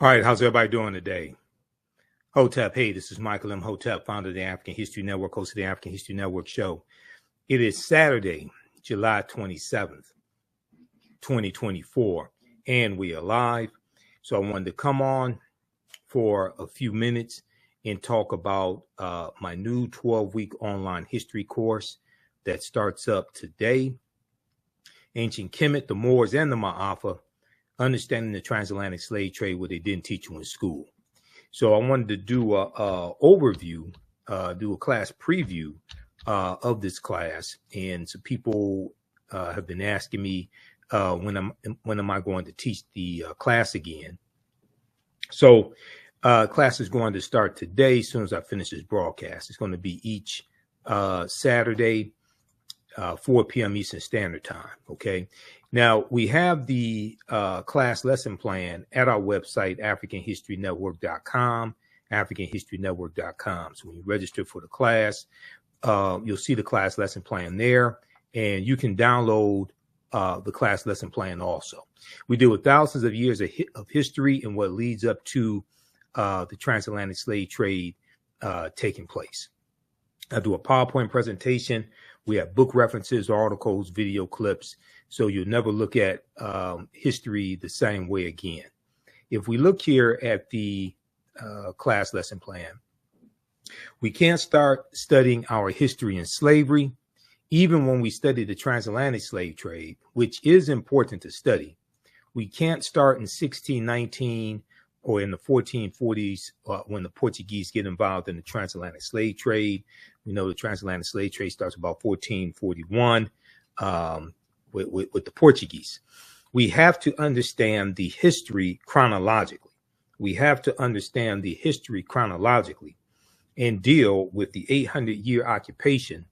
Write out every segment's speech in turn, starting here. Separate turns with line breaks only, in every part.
All right, how's everybody doing today? Hotep, hey, this is Michael Imhotep, founder of the African History Network, host of the African History Network show. It is Saturday, July 27th, 2024, and we are live. So I wanted to come on for a few minutes and talk about my new 12-week online history course that starts up today. Ancient Kemet, the Moors, and the Ma'afa, Understanding the Transatlantic Slave Trade, what they didn't teach you in school. So I wanted to do a overview, do a class preview of this class, and some people have been asking me when am I going to teach the class again. So class is going to start today as soon as I finish this broadcast. It's going to be each Saturday, 4 p.m. Eastern Standard Time. Okay. Now we have the class lesson plan at our website, AfricanHistoryNetwork.com, AfricanHistoryNetwork.com. So when you register for the class, you'll see the class lesson plan there, and you can download the class lesson plan also. We deal with thousands of years of history and what leads up to the transatlantic slave trade taking place. I do a PowerPoint presentation. We have book references, articles, video clips, so you'll never look at history the same way again. If we look here at the class lesson plan, we can't start studying our history in slavery, even when we study the transatlantic slave trade, which is important to study. We can't start in 1619 or in the 1440s when the Portuguese get involved in the transatlantic slave trade. We know the transatlantic slave trade starts about 1441 with the Portuguese. We have to understand the history chronologically. We have to understand the history chronologically and deal with the 800-year occupation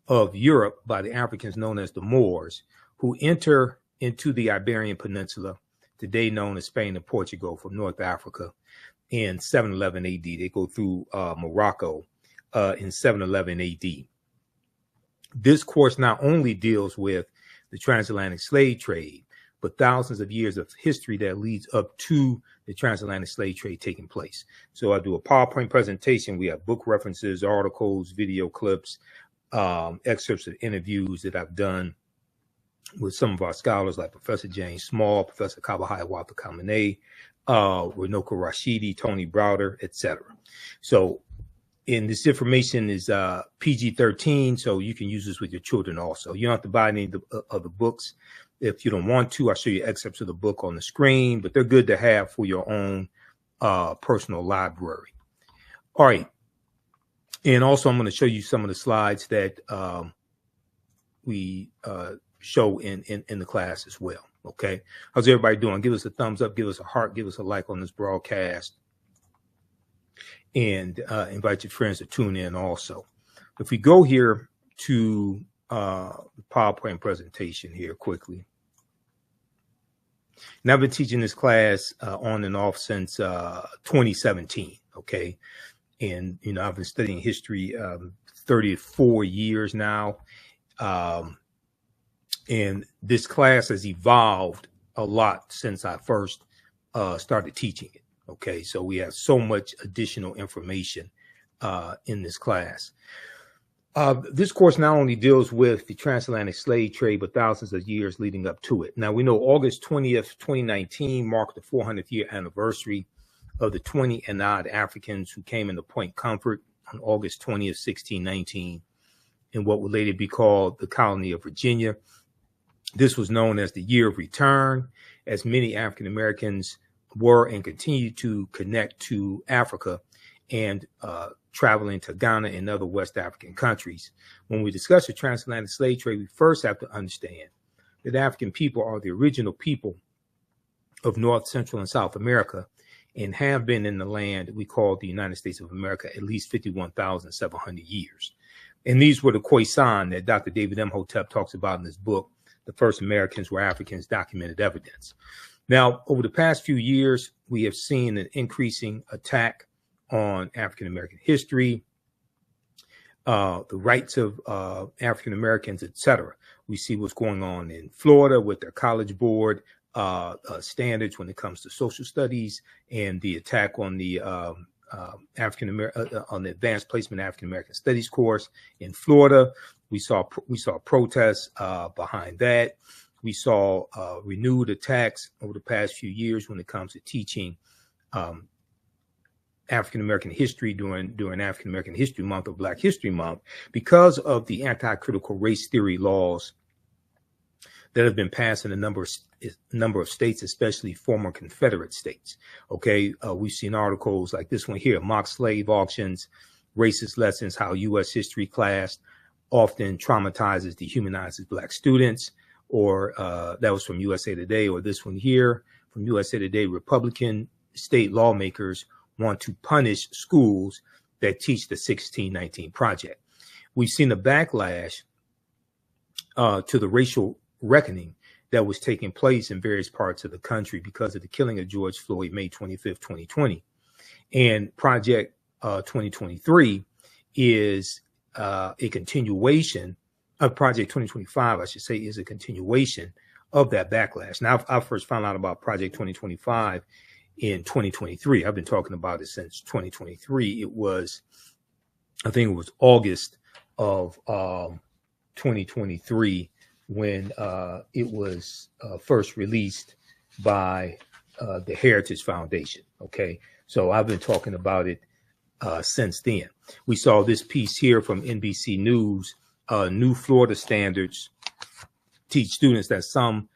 of Europe by the Africans known as the Moors, who enter into the Iberian Peninsula, today known as Spain and Portugal, from North Africa in 711 AD. They go through Morocco in 711 AD. This course not only deals with the transatlantic slave trade, but thousands of years of history that leads up to the transatlantic slave trade taking place. So I do a PowerPoint presentation. We have book references, articles, video clips, excerpts of interviews that I've done with some of our scholars like Professor James Small, Professor Kabahaya Walter Kamene, Renoka Rashidi, Tony Browder, etc. So, and this information is PG-13, so you can use this with your children also. You don't have to buy any of the books if you don't want to. I'll show you excerpts of the book on the screen, but they're good to have for your own personal library. All right. And also, I'm going to show you some of the slides that we show in the class as well. Okay. How's everybody doing? Give us a thumbs up, give us a heart, give us a like on this broadcast, and invite your friends to tune in also. If we go here to the PowerPoint presentation here quickly. Now I've been teaching this class on and off since 2017. Okay. And, you know, I've been studying history 34 years now. And this class has evolved a lot since I first started teaching it. Okay, so we have so much additional information in this class. This course not only deals with the transatlantic slave trade, but thousands of years leading up to it. Now, we know August 20th, 2019 marked the 400th year anniversary of the 20 and odd Africans who came into Point Comfort on August 20th, 1619, in what would later be called the colony of Virginia. This was known as the Year of Return, as many African Americans were and continue to connect to Africa and traveling to Ghana and other West African countries. When we discuss the transatlantic slave trade, we first have to understand that African people are the original people of North, Central, and South America, and have been in the land we call the United States of America at least 51,700 years. And these were the Khoisan that Dr. David Imhotep talks about in his book, The First Americans Were Africans, Documented Evidence. Now, over the past few years, we have seen an increasing attack on African American history, the rights of African Americans, etc. We see what's going on in Florida with their college board standards when it comes to social studies and the attack on the African American on the advanced placement African American studies course in Florida. We saw protests behind that. We saw renewed attacks over the past few years when it comes to teaching African American history during African American History Month or Black History Month, because of the anti-critical race theory laws that have been passed in a number of states, especially former Confederate states. Okay, we've seen articles like this one here: mock slave auctions, racist lessons, how U.S. history class often traumatizes, dehumanizes Black students. Or that was from USA Today. Or this one here from USA Today: Republican state lawmakers want to punish schools that teach the 1619 Project. We've seen a backlash to the racial reckoning that was taking place in various parts of the country because of the killing of George Floyd, May 25th, 2020. And Project 2023 is a continuation of Project 2025, I should say, is a continuation of that backlash. Now, I first found out about Project 2025 in 2023. I've been talking about it since 2023. It was, I think it was August of 2023 when it was first released by the Heritage Foundation. Okay, so I've been talking about it since then. We saw this piece here from NBC News: new Florida standards teach students that some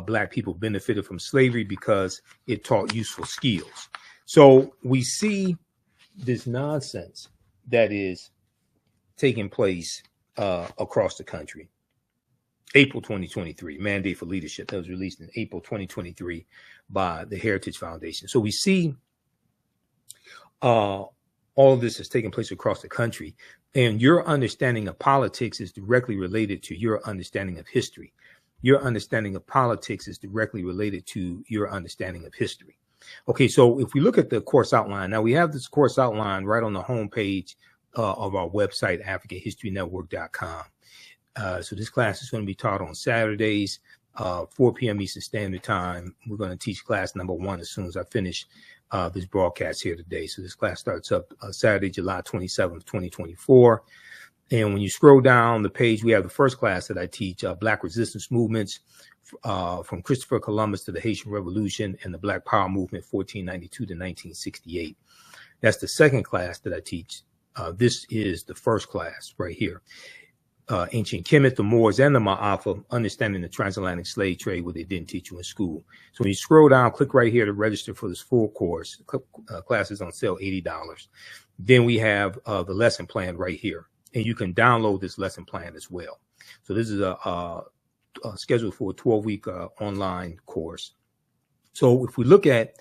Black people benefited from slavery because it taught useful skills. So we see this nonsense that is taking place across the country. April 2023, Mandate for Leadership, that was released in April 2023 by the Heritage Foundation. So we see all of this is taking place across the country, and your understanding of politics is directly related to your understanding of history. Your understanding of politics is directly related to your understanding of history. Okay, so if we look at the course outline, now we have this course outline right on the homepage of our website, AfricanHistoryNetwork.com. So this class is going to be taught on Saturdays, 4 p.m. Eastern Standard Time. We're going to teach class number 1 as soon as I finish this broadcast here today. So this class starts up Saturday, July 27th, 2024. And when you scroll down the page, we have the first class that I teach, Black Resistance Movements, from Christopher Columbus to the Haitian Revolution and the Black Power Movement, 1492 to 1968. That's the second class that I teach. This is the first class right here. Ancient Kemet, the Moors, and the Ma'afa, understanding the transatlantic slave trade, what they didn't teach you in school. So when you scroll down, click right here to register for this full course. Classes on sale, $80. Then we have the lesson plan right here, and you can download this lesson plan as well. So this is a scheduled for a 12-week online course. So if we look at,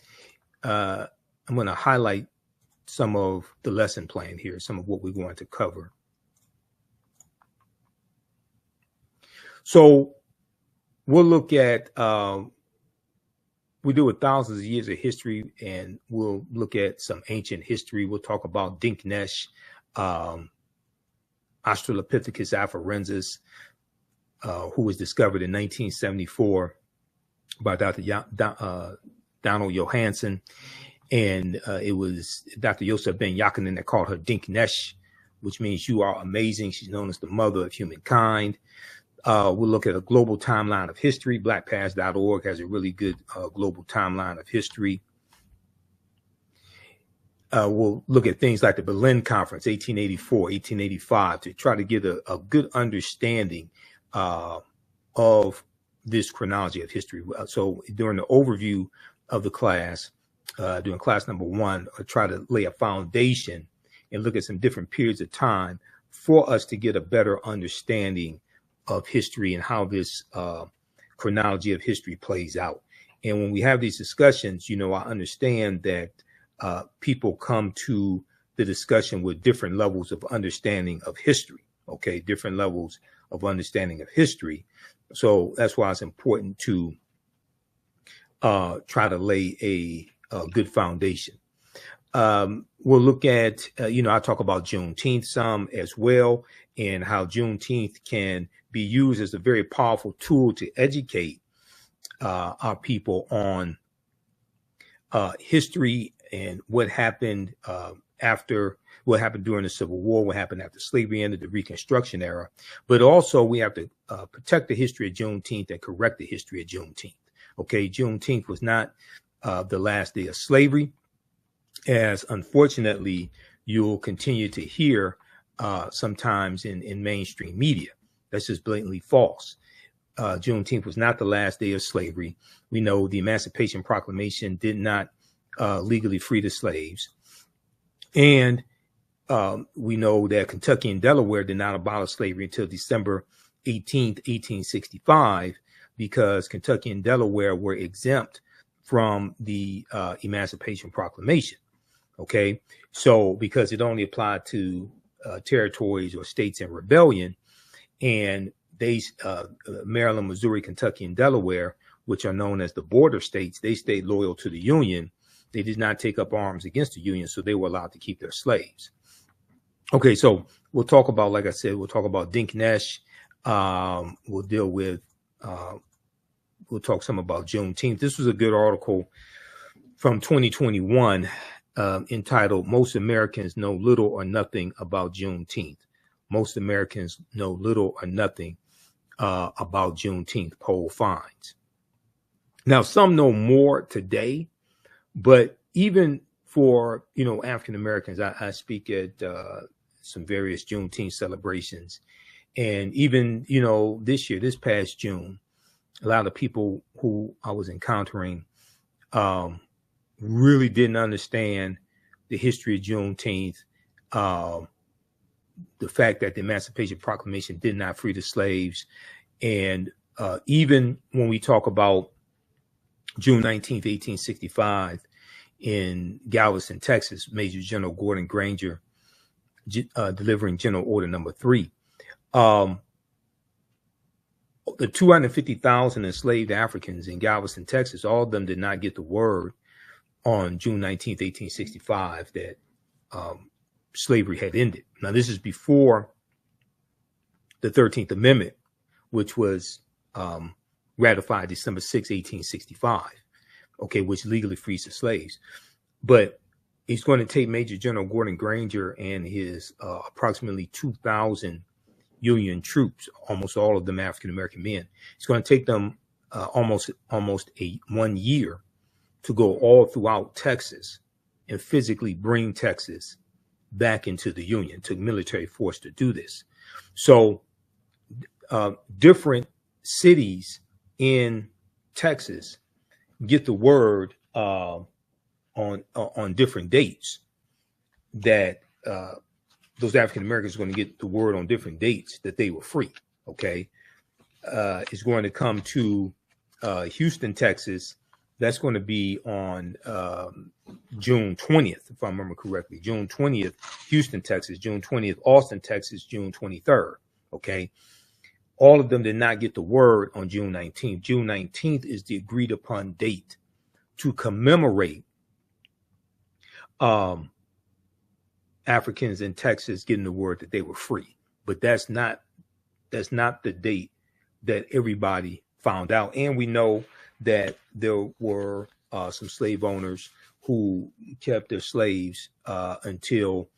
I'm going to highlight some of the lesson plan here, some of what we're going to cover. So we'll look at, we do with thousands of years of history, and we'll look at some ancient history. We'll talk about Dinknesh, Australopithecus afarensis, who was discovered in 1974 by Dr. Donald Johansen. And it was Dr. Joseph Ben Jacqueline that called her Dinknesh, which means you are amazing. She's known as the mother of humankind. We'll look at a global timeline of history. Blackpast.org has a really good global timeline of history. We'll look at things like the Berlin Conference, 1884, 1885, to try to get a good understanding of this chronology of history. So during the overview of the class, during class number 1, I'll try to lay a foundation and look at some different periods of time for us to get a better understanding of history and how this chronology of history plays out. And when we have these discussions, you know, I understand that people come to the discussion with different levels of understanding of history, okay, different levels of understanding of history. So that's why it's important to try to lay a good foundation. We'll look at, you know, I talk about Juneteenth some as well, and how Juneteenth can be used as a very powerful tool to educate our people on history and what happened after, what happened during the Civil War, what happened after slavery ended, the Reconstruction era. But also we have to protect the history of Juneteenth and correct the history of Juneteenth. Okay, Juneteenth was not the last day of slavery, as unfortunately you'll continue to hear sometimes in mainstream media. That's just blatantly false. Juneteenth was not the last day of slavery. We know the Emancipation Proclamation did not legally free the slaves. And we know that Kentucky and Delaware did not abolish slavery until December 18th, 1865, because Kentucky and Delaware were exempt from the Emancipation Proclamation. Okay, so because it only applied to territories or states in rebellion, and they, Maryland, Missouri, Kentucky, and Delaware, which are known as the border states, they stayed loyal to the Union. They did not take up arms against the Union, so they were allowed to keep their slaves. Okay, so we'll talk about, like I said, we'll talk about Dinknesh. We'll deal with, we'll talk some about Juneteenth. This was a good article from 2021 entitled, "Most Americans Know Little or Nothing About Juneteenth." Most Americans know little or nothing about Juneteenth, poll finds. Now, some know more today, but even for, you know, African Americans, I speak at some various Juneteenth celebrations. And even, you know, this year, this past June, a lot of people who I was encountering really didn't understand the history of Juneteenth, the fact that the Emancipation Proclamation did not free the slaves. And even when we talk about June 19th, 1865, in Galveston, Texas, Major General Gordon Granger delivering General Order Number 3. The 250,000 enslaved Africans in Galveston, Texas, all of them did not get the word on June 19th, 1865, that slavery had ended. Now, this is before the 13th Amendment, which was ratified December 6, 1865, okay, which legally frees the slaves. But it's going to take Major General Gordon Granger and his approximately 2,000 Union troops, almost all of them African-American men. It's going to take them almost 1 year to go all throughout Texas and physically bring Texas back into the Union. It took military force to do this. So different cities in Texas get the word on different dates, that those African Americans are going to get the word on different dates that they were free. Okay, it's going to come to Houston, Texas. That's going to be on June 20th, if I remember correctly. June 20th, Houston, Texas. June 20th, Austin, Texas. June 23rd. Okay. All of them did not get the word on June 19th. June 19th is the agreed upon date to commemorate Africans in Texas getting the word that they were free. But that's not the date that everybody found out. And we know that there were some slave owners who kept their slaves until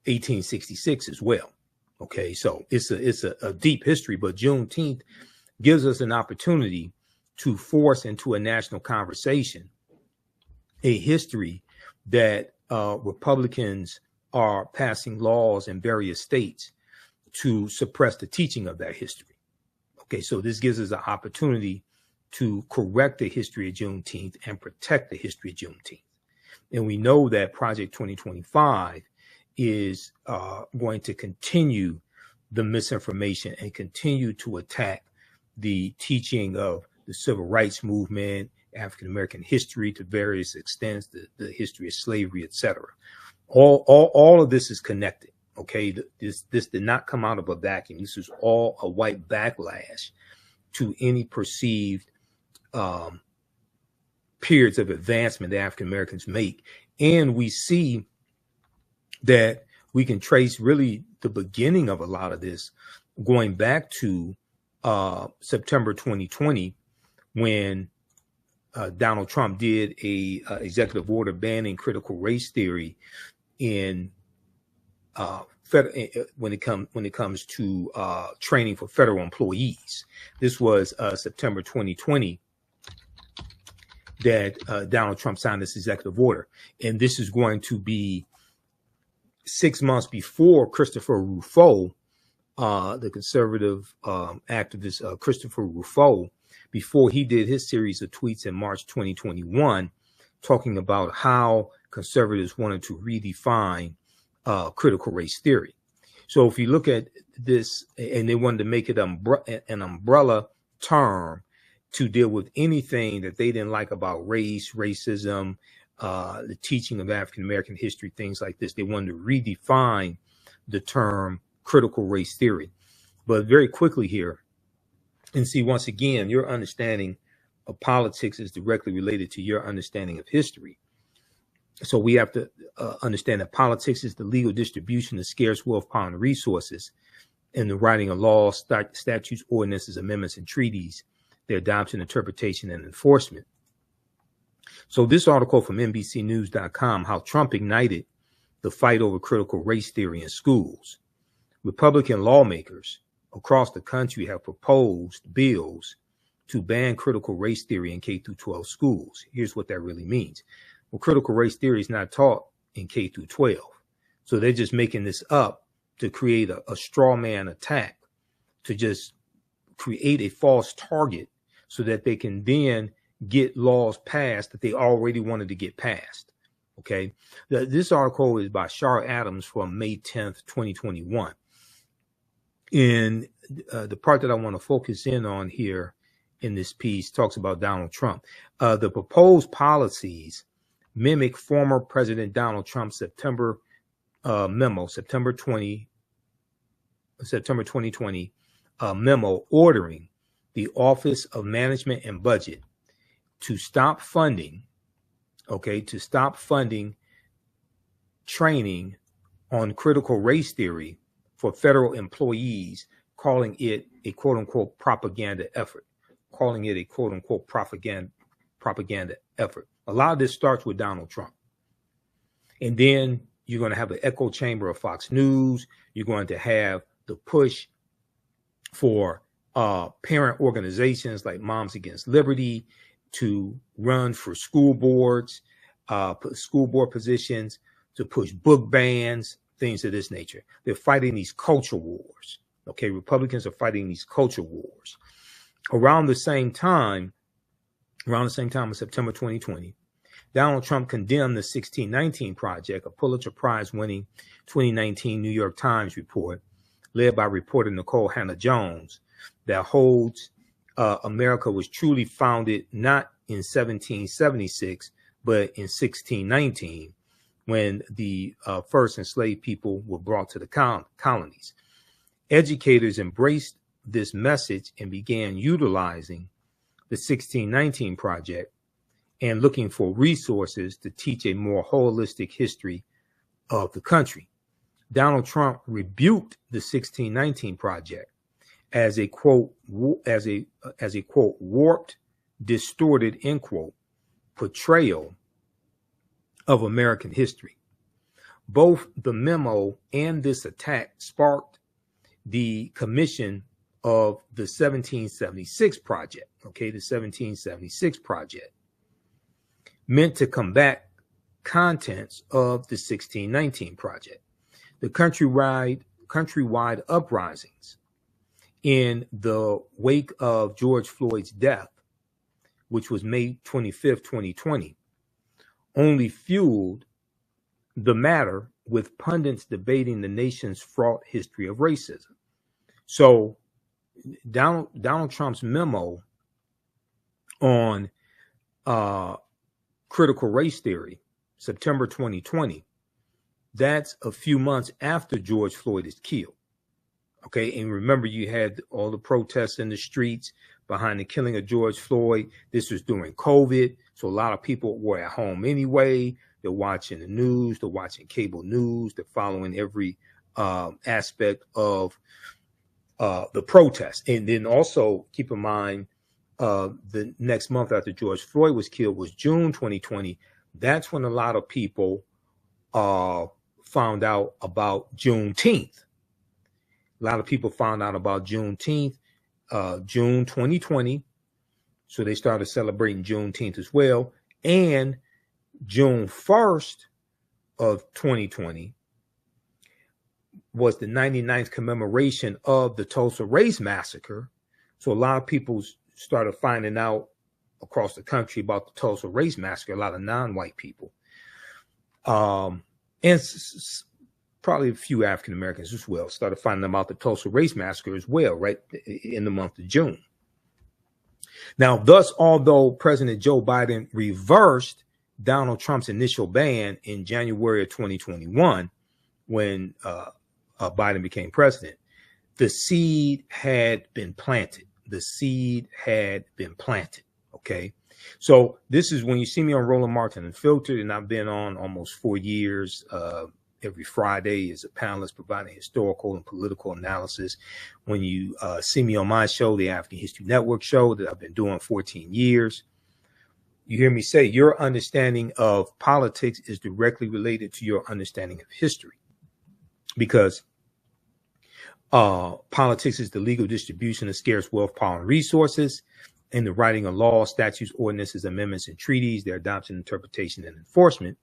1866 as well. Okay, so it's a deep history, but Juneteenth gives us an opportunity to force into a national conversation a history that Republicans are passing laws in various states to suppress the teaching of that history. Okay, so this gives us an opportunity to correct the history of Juneteenth and protect the history of Juneteenth. And we know that Project 2025 is going to continue the misinformation and continue to attack the teaching of the civil rights movement, African-American history to various extents, the history of slavery, etc. All of this is connected. Okay, this did not come out of a vacuum. This is all a white backlash to any perceived periods of advancement that African Americans make. And we see that we can trace really the beginning of a lot of this going back to September 2020, when Donald Trump did a executive order banning critical race theory in when it comes to training for federal employees. This was September 2020 that Donald Trump signed this executive order, and this is going to be 6 months before Christopher Rufo, the conservative activist Christopher Rufo, before he did his series of tweets in March 2021, talking about how conservatives wanted to redefine critical race theory. So if you look at this, and they wanted to make it an umbrella term to deal with anything that they didn't like about race, racism, the teaching of African-American history, things like this. They wanted to redefine the term critical race theory. But very quickly here, and see, once again, your understanding of politics is directly related to your understanding of history. So we have to understand that politics is the legal distribution of scarce wealth, power, and resources, and the writing of laws, statutes, ordinances, amendments, and treaties, their adoption, interpretation, and enforcement. So this article from NBCnews.com, how Trump ignited the fight over critical race theory in schools. Republican lawmakers across the country have proposed bills to ban critical race theory in K through 12 schools. Here's what that really means. Well, critical race theory is not taught in K through 12. So they're just making this up to create a straw man attack, to just create a false target so that they can then get laws passed that they already wanted to get passed. Okay. This article is by Shar Adams from May 10th, 2021. And the part that I want to focus in on here in this piece talks about Donald Trump. The proposed policies mimic former President Donald Trump's September memo, September 2020 memo ordering the Office of Management and Budget to stop funding, training on critical race theory for federal employees, calling it a quote unquote propaganda effort, propaganda effort. A lot of this starts with Donald Trump. And then you're going to have the echo chamber of Fox News. You're going to have the push for parent organizations like Moms Against Liberty to run for school boards, school board positions, to push book bans, things of this nature. They're fighting these culture wars. Okay, Republicans are fighting these culture wars. Around the same time in September 2020, Donald Trump condemned the 1619 Project, a Pulitzer Prize winning 2019 New York Times report led by reporter Nicole Hannah-Jones that holds America was truly founded not in 1776, but in 1619, when the first enslaved people were brought to the colonies. Educators embraced this message and began utilizing the 1619 Project and looking for resources to teach a more holistic history of the country. Donald Trump rebuked the 1619 Project as a quote, warped, distorted, end quote, portrayal of American history. Both the memo and this attack sparked the commission of the 1776 Project, okay, the 1776 Project, meant to combat contents of the 1619 Project. The countrywide uprisings in the wake of George Floyd's death, which was May 25th, 2020, only fueled the matter, with pundits debating the nation's fraught history of racism. So Donald Trump's memo on critical race theory, September 2020, that's a few months after George Floyd is killed. Okay, and remember, you had all the protests in the streets behind the killing of George Floyd. This was during COVID, so a lot of people were at home anyway. They're watching the news, they're watching cable news, they're following every aspect of the protest. And then also keep in mind, the next month after George Floyd was killed was June 2020. That's when a lot of people found out about Juneteenth. A lot of people found out about Juneteenth, June 2020. So they started celebrating Juneteenth as well. And June 1st of 2020 was the 99th commemoration of the Tulsa Race Massacre. So a lot of people started finding out across the country about the Tulsa Race Massacre, a lot of non-white people. And probably a few African Americans as well started finding out about the Tulsa Race Massacre as well, right in the month of June. Now, thus, although President Joe Biden reversed Donald Trump's initial ban in January of 2021, when Biden became president, the seed had been planted. The seed had been planted. Okay. So this is when you see me on Roland Martin Unfiltered, and I've been on almost 4 years. Every Friday as a panelist providing historical and political analysis. When you see me on my show, the African History Network show that I've been doing 14 years, you hear me say your understanding of politics is directly related to your understanding of history, because politics is the legal distribution of scarce wealth, power, and resources, and the writing of laws, statutes, ordinances, amendments, and treaties, their adoption, interpretation, and enforcement.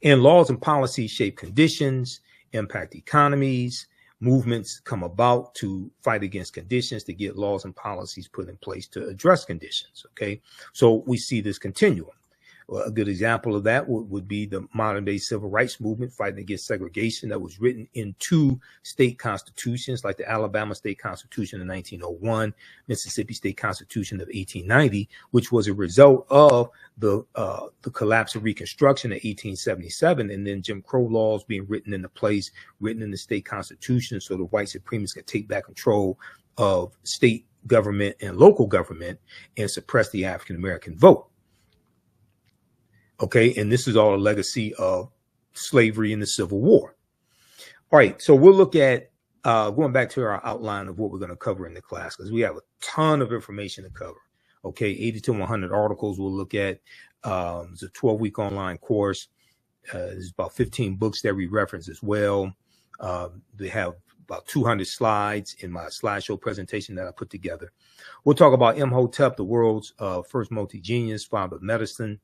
And laws and policies shape conditions, impact economies, movements come about to fight against conditions, to get laws and policies put in place to address conditions. Okay, so we see this continuum. Well, a good example of that would be the modern day civil rights movement fighting against segregation that was written into state constitutions, like the Alabama State Constitution in 1901, Mississippi State Constitution of 1890, which was a result of the collapse of Reconstruction in 1877, and then Jim Crow laws being written into place, written in the state constitution, so the white supremacists could take back control of state government and local government and suppress the African American vote. Okay, and this is all a legacy of slavery and the Civil War. All right, so we'll look at going back to our outline of what we're going to cover in the class, because we have a ton of information to cover. Okay, 80 to 100 articles we'll look at. It's a 12-week online course. There's about 15 books that we reference as well. They have about 200 slides in my slideshow presentation that I put together. We'll talk about Imhotep, the world's first multi-genius, father of medicine.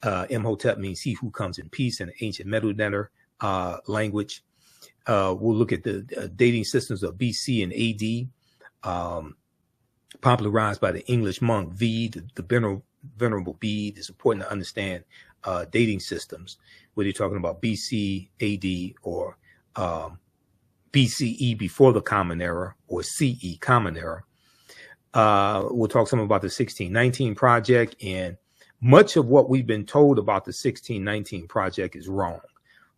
Imhotep means he who comes in peace in the ancient Middle Eastern language. We'll look at the dating systems of BC and AD, popularized by the English monk Bede, the Venerable Bede. It's important to understand dating systems, whether you're talking about BC, AD, or BCE, before the Common Era, or CE, Common Era. We'll talk some about the 1619 Project, and much of what we've been told about the 1619 Project is wrong.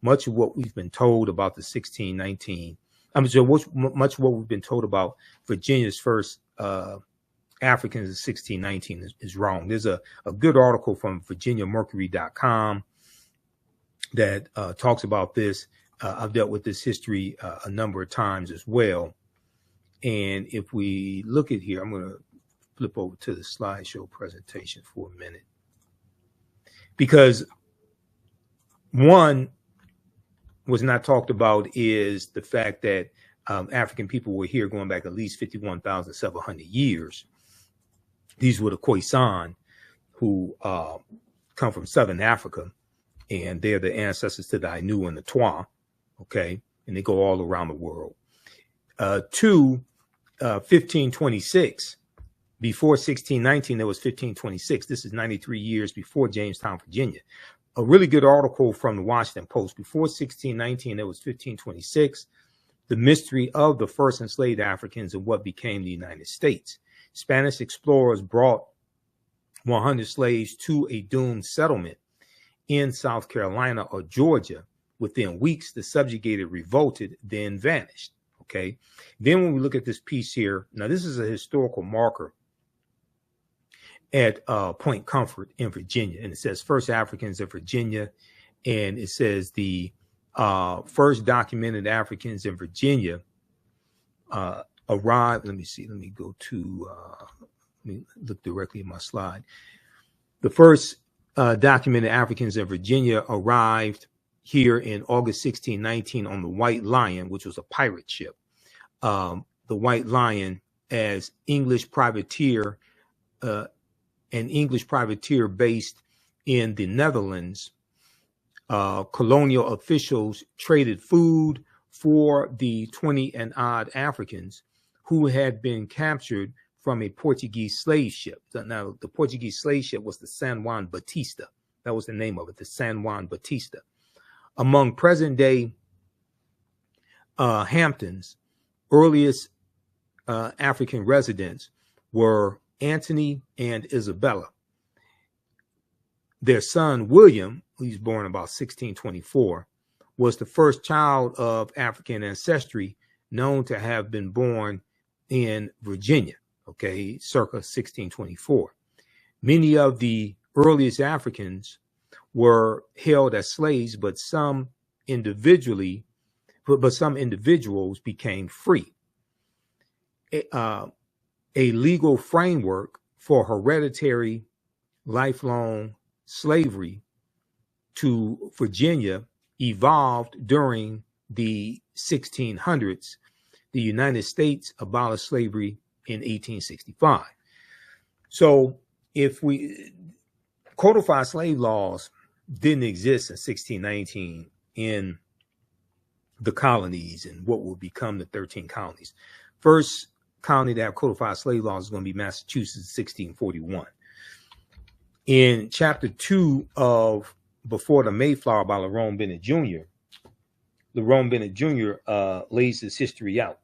Much of what we've been told about the 1619, much of what we've been told about Virginia's first Africans in 1619 is wrong. There's a good article from VirginiaMercury.com that talks about this. I've dealt with this history a number of times as well. And if we look at here, I'm going to flip over to the slideshow presentation for a minute. Because one was not talked about is the fact that African people were here going back at least 51,700 years. These were the Khoisan, who come from Southern Africa, and they're the ancestors to the Ainu and the Twa, okay? And they go all around the world. 1526. Before 1619, there was 1526. This is 93 years before Jamestown, Virginia. A really good article from the Washington Post. Before 1619, there was 1526. The mystery of the first enslaved Africans and what became the United States. Spanish explorers brought 100 slaves to a doomed settlement in South Carolina or Georgia. Within weeks, the subjugated revolted, then vanished. Okay. Then when we look at this piece here, now this is a historical marker at Point Comfort in Virginia, and it says first Africans of Virginia, and it says the first documented Africans in Virginia arrived. Let me see. Let me go to Let me look directly at my slide. The first documented Africans in Virginia arrived here in August 1619 on the White Lion, which was a pirate ship. The White Lion, as English privateer, an English privateer based in the Netherlands. Colonial officials traded food for the 20 and odd Africans who had been captured from a Portuguese slave ship. Now, the Portuguese slave ship was the San Juan Batista. That was the name of it, the San Juan Batista. Among present-day Hampton's earliest African residents were Anthony and Isabella. Their son, William, who was born about 1624, was the first child of African ancestry known to have been born in Virginia, okay, circa 1624. Many of the earliest Africans were held as slaves, but some individuals became free. A legal framework for hereditary lifelong slavery to Virginia evolved during the 1600s. The United States abolished slavery in 1865. So if we codified slave laws didn't exist in 1619 in the colonies and what will become the 13 colonies. First colony to have codified slave laws is going to be Massachusetts, 1641. In chapter 2 of Before the Mayflower by Lerone Bennett Jr., Lerone Bennett Jr. Lays his history out.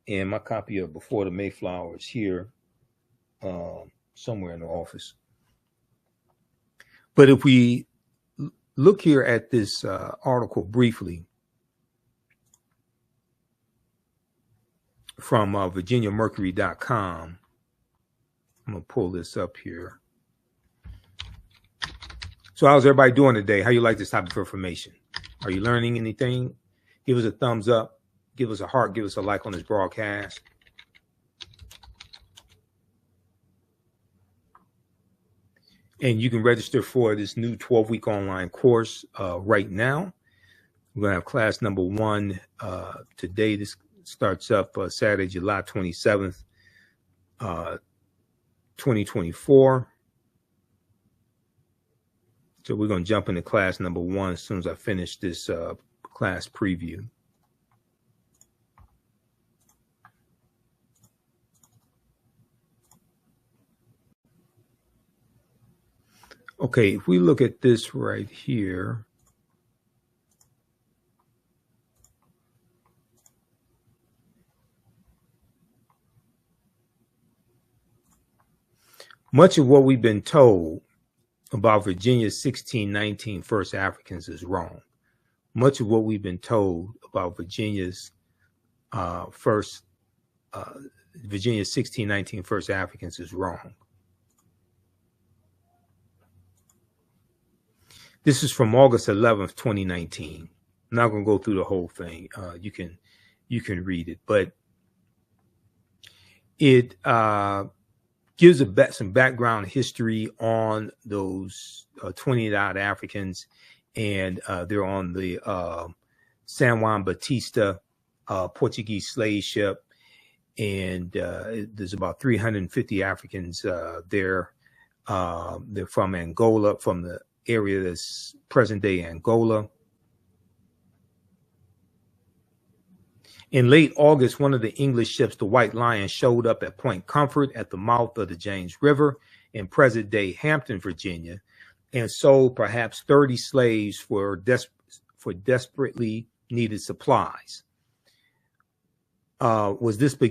And my copy of Before the Mayflower is here somewhere in the office. But if we look here at this article briefly from VirginiaMercury.com, I'm going to pull this up here. So how's everybody doing today? How you like this type of information? Are you learning anything? Give us a thumbs up. Give us a heart. Give us a like on this broadcast. And you can register for this new 12-week online course right now. We're going to have class number 1 today. This starts up Saturday, July 27th, 2024. So we're going to jump into class number 1 as soon as I finish this class preview. Okay, if we look at this right here, much of what we've been told about Virginia's 1619 first Africans is wrong. Much of what we've been told about Virginia's 1619 first Africans is wrong. This is from August 11th, 2019. I'm not going to go through the whole thing. You can read it, but it gives some background history on those 20-odd Africans, and they're on the San Juan Batista Portuguese slave ship, and there's about 350 Africans there. They're from Angola, from the area that's present-day Angola. In late August, one of the English ships, the White Lion, showed up at Point Comfort at the mouth of the James River in present-day Hampton, Virginia, and sold perhaps 30 slaves for desperately needed supplies. Was this the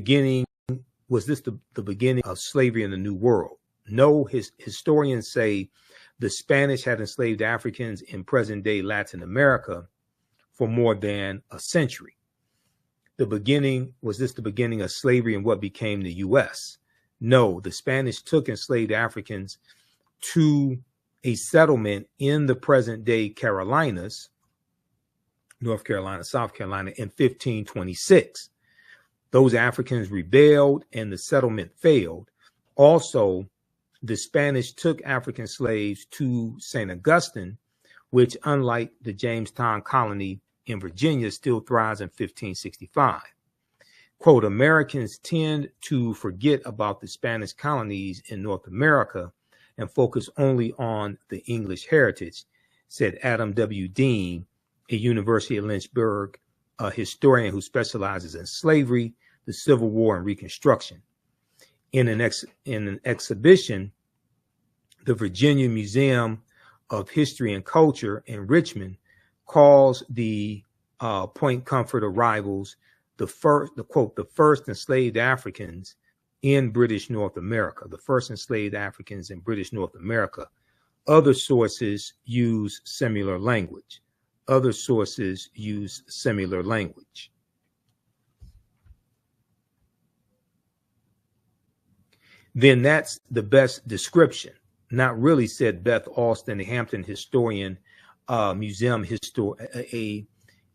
beginning of slavery in the New World? No, historians say the Spanish had enslaved Africans in present-day Latin America for more than a century. Was this the beginning of slavery in what became the U.S.? No, the Spanish took enslaved Africans to a settlement in the present-day Carolinas, North Carolina, South Carolina, in 1526. Those Africans rebelled and the settlement failed. Also, the Spanish took African slaves to St. Augustine, which, unlike the Jamestown colony in Virginia, still thrives in 1565. Quote, Americans tend to forget about the Spanish colonies in North America and focus only on the English heritage, said Adam W. Dean, a University of Lynchburg historian who specializes in slavery, the Civil War, and Reconstruction. In an exhibition, the Virginia Museum of History and Culture in Richmond calls the Point Comfort arrivals the first enslaved Africans in British North America, the first enslaved Africans in British North America. Other sources use similar language. Other sources use similar language. Then that's the best description. Not really, said Beth Alston, a Hampton historian, a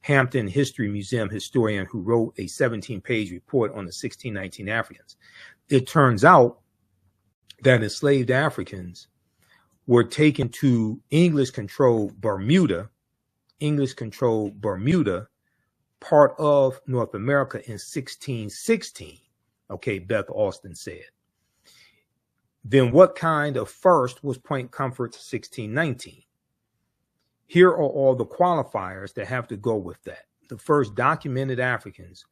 Hampton History Museum historian who wrote a 17-page report on the 1619 Africans. It turns out that enslaved Africans were taken to English-controlled Bermuda, part of North America in 1616, okay, Beth Alston said. Then what kind of first was Point Comfort's 1619? Here are all the qualifiers that have to go with that. The first documented Africans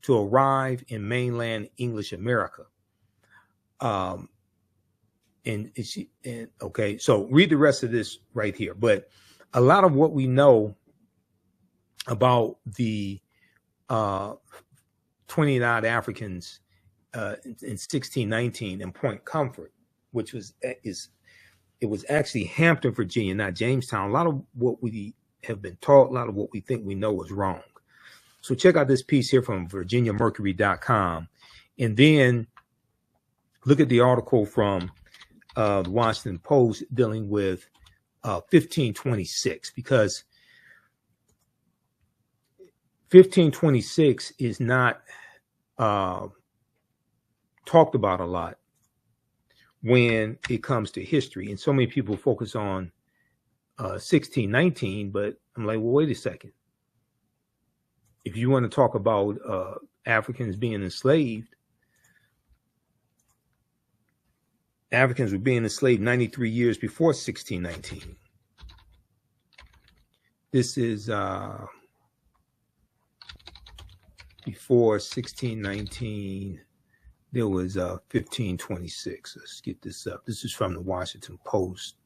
to arrive in mainland English America. Okay, so read the rest of this right here. But a lot of what we know about the 29 Africans in 1619 in Point Comfort, which was it was actually Hampton, Virginia, not Jamestown. A lot of what we have been taught, a lot of what we think we know is wrong. So check out this piece here from virginiamercury.com, and then look at the article from the Washington Post dealing with 1526, because 1526 is not talked about a lot when it comes to history. And so many people focus on 1619, but I'm like, well, wait a second. If you want to talk about Africans being enslaved, Africans were being enslaved 93 years before 1619. This is before 1619. There was 1526. Let's get this up. This is from the Washington Post.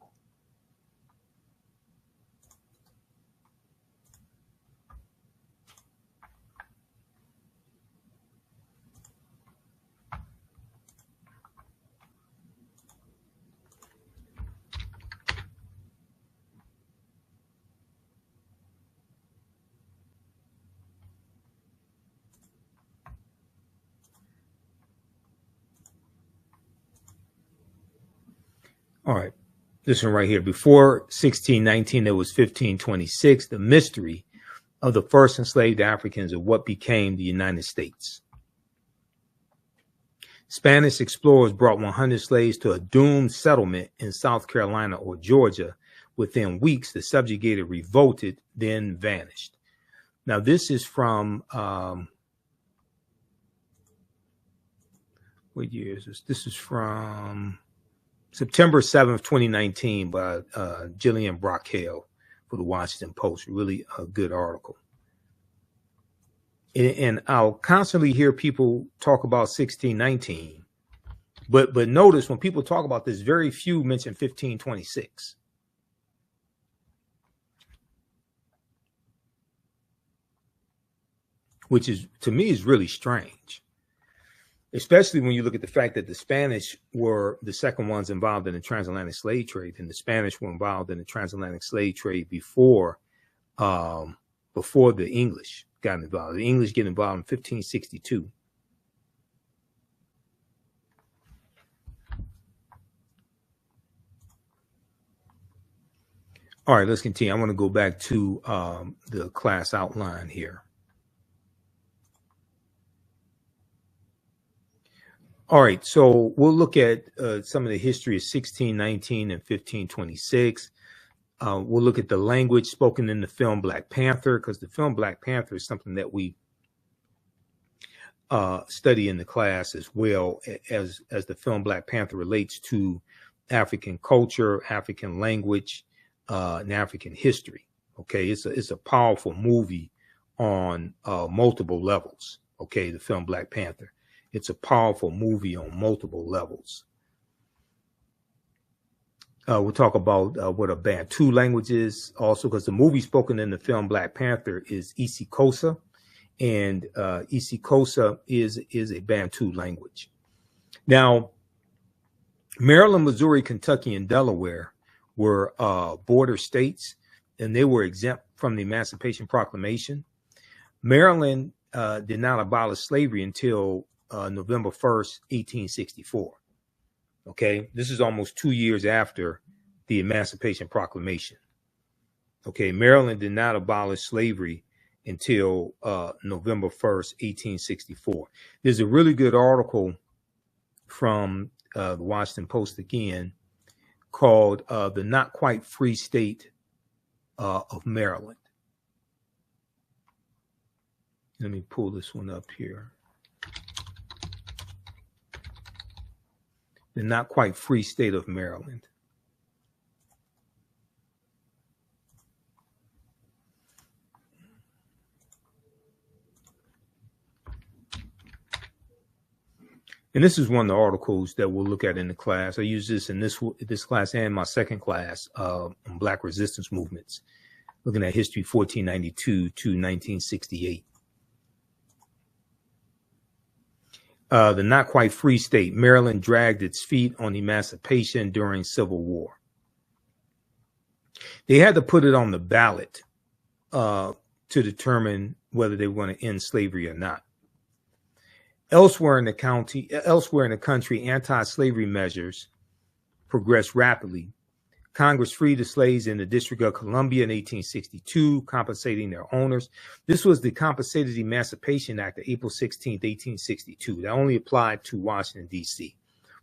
All right, this one right here. Before 1619, there was 1526, the mystery of the first enslaved Africans of what became the United States. Spanish explorers brought 100 slaves to a doomed settlement in South Carolina or Georgia. Within weeks, the subjugated revolted, then vanished. Now, this is from, what year is this? This is from September 7th, 2019 by Jillian Brockhale for the Washington Post. Really a good article. And I'll constantly hear people talk about 1619. But notice when people talk about this, very few mention 1526. Which is, to me, is really strange. Especially when you look at the fact that the Spanish were the second ones involved in the transatlantic slave trade, and the Spanish were involved in the transatlantic slave trade before the English got involved. The English get involved in 1562. All right, let's continue. I want to go back to the class outline here. All right, so we'll look at some of the history of 1619 and 1526. We'll look at the language spoken in the film Black Panther, because the film Black Panther is something that we study in the class as well, as the film Black Panther relates to African culture, African language, and African history. Okay, it's a powerful movie on multiple levels. Okay, the film Black Panther. It's a powerful movie on multiple levels. We'll talk about what a Bantu language is also, because the movie spoken in the film Black Panther is isiXhosa, and isiXhosa is a Bantu language. Now, Maryland, Missouri, Kentucky, and Delaware were border states, and they were exempt from the Emancipation Proclamation. Maryland did not abolish slavery until November 1st, 1864. Okay, this is almost 2 years after the Emancipation Proclamation. Okay, Maryland did not abolish slavery until November 1st, 1864. There's a really good article from the Washington Post again called The Not Quite Free State of Maryland. Let me pull this one up here. The Not Quite Free State of Maryland. And this is one of the articles that we'll look at in the class. I use this in this class and my second class on Black resistance movements, looking at history 1492 to 1968. The Not Quite Free State. Maryland dragged its feet on emancipation during Civil War. They had to put it on the ballot to determine whether they were going to end slavery or not. Elsewhere in the country, anti-slavery measures progressed rapidly. Congress freed the slaves in the District of Columbia in 1862, compensating their owners. This was the Compensated Emancipation Act of April 16, 1862. That only applied to Washington, D.C.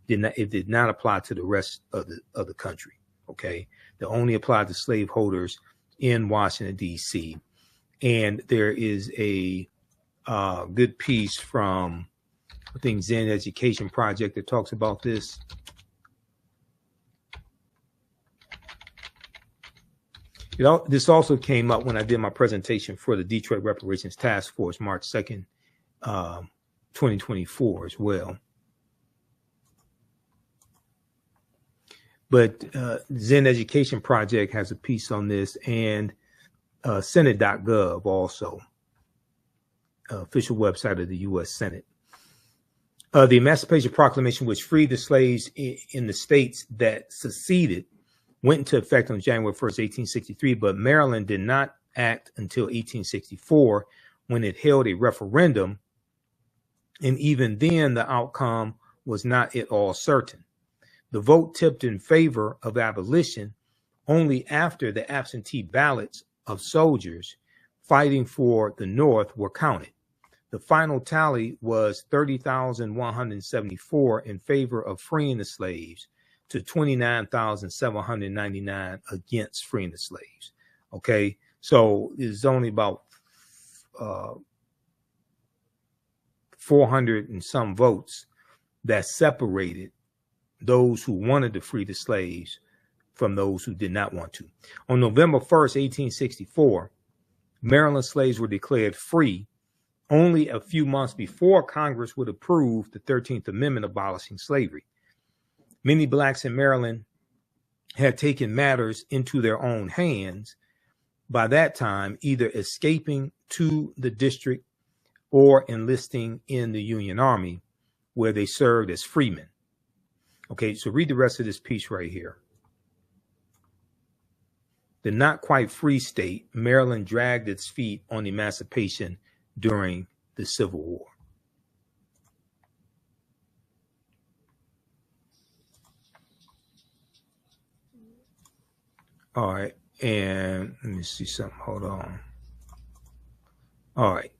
It did not apply to the rest of the country. Okay, it only applied to slaveholders in Washington, D.C. And there is a good piece from, I think, Zen Education Project that talks about this. This also came up when I did my presentation for the Detroit Reparations Task Force, March 2nd, 2024 as well. But Zen Education Project has a piece on this, and Senate.gov also, official website of the U.S. Senate. The Emancipation Proclamation, which freed the slaves in the states that seceded, went into effect on January 1st, 1863, but Maryland did not act until 1864 when it held a referendum. And even then, the outcome was not at all certain. The vote tipped in favor of abolition only after the absentee ballots of soldiers fighting for the North were counted. The final tally was 30,174 in favor of freeing the slaves to 29,799 against freeing the slaves. Okay, so it's only about 400 and some votes that separated those who wanted to free the slaves from those who did not want to. On November 1st, 1864, Maryland slaves were declared free only a few months before Congress would approve the 13th Amendment abolishing slavery. Many blacks in Maryland had taken matters into their own hands by that time, either escaping to the district or enlisting in the Union Army, where they served as freemen. Okay, so read the rest of this piece right here. The Not Quite Free State, Maryland dragged its feet on emancipation during the Civil War. All right, and let me see something. Hold on. All right.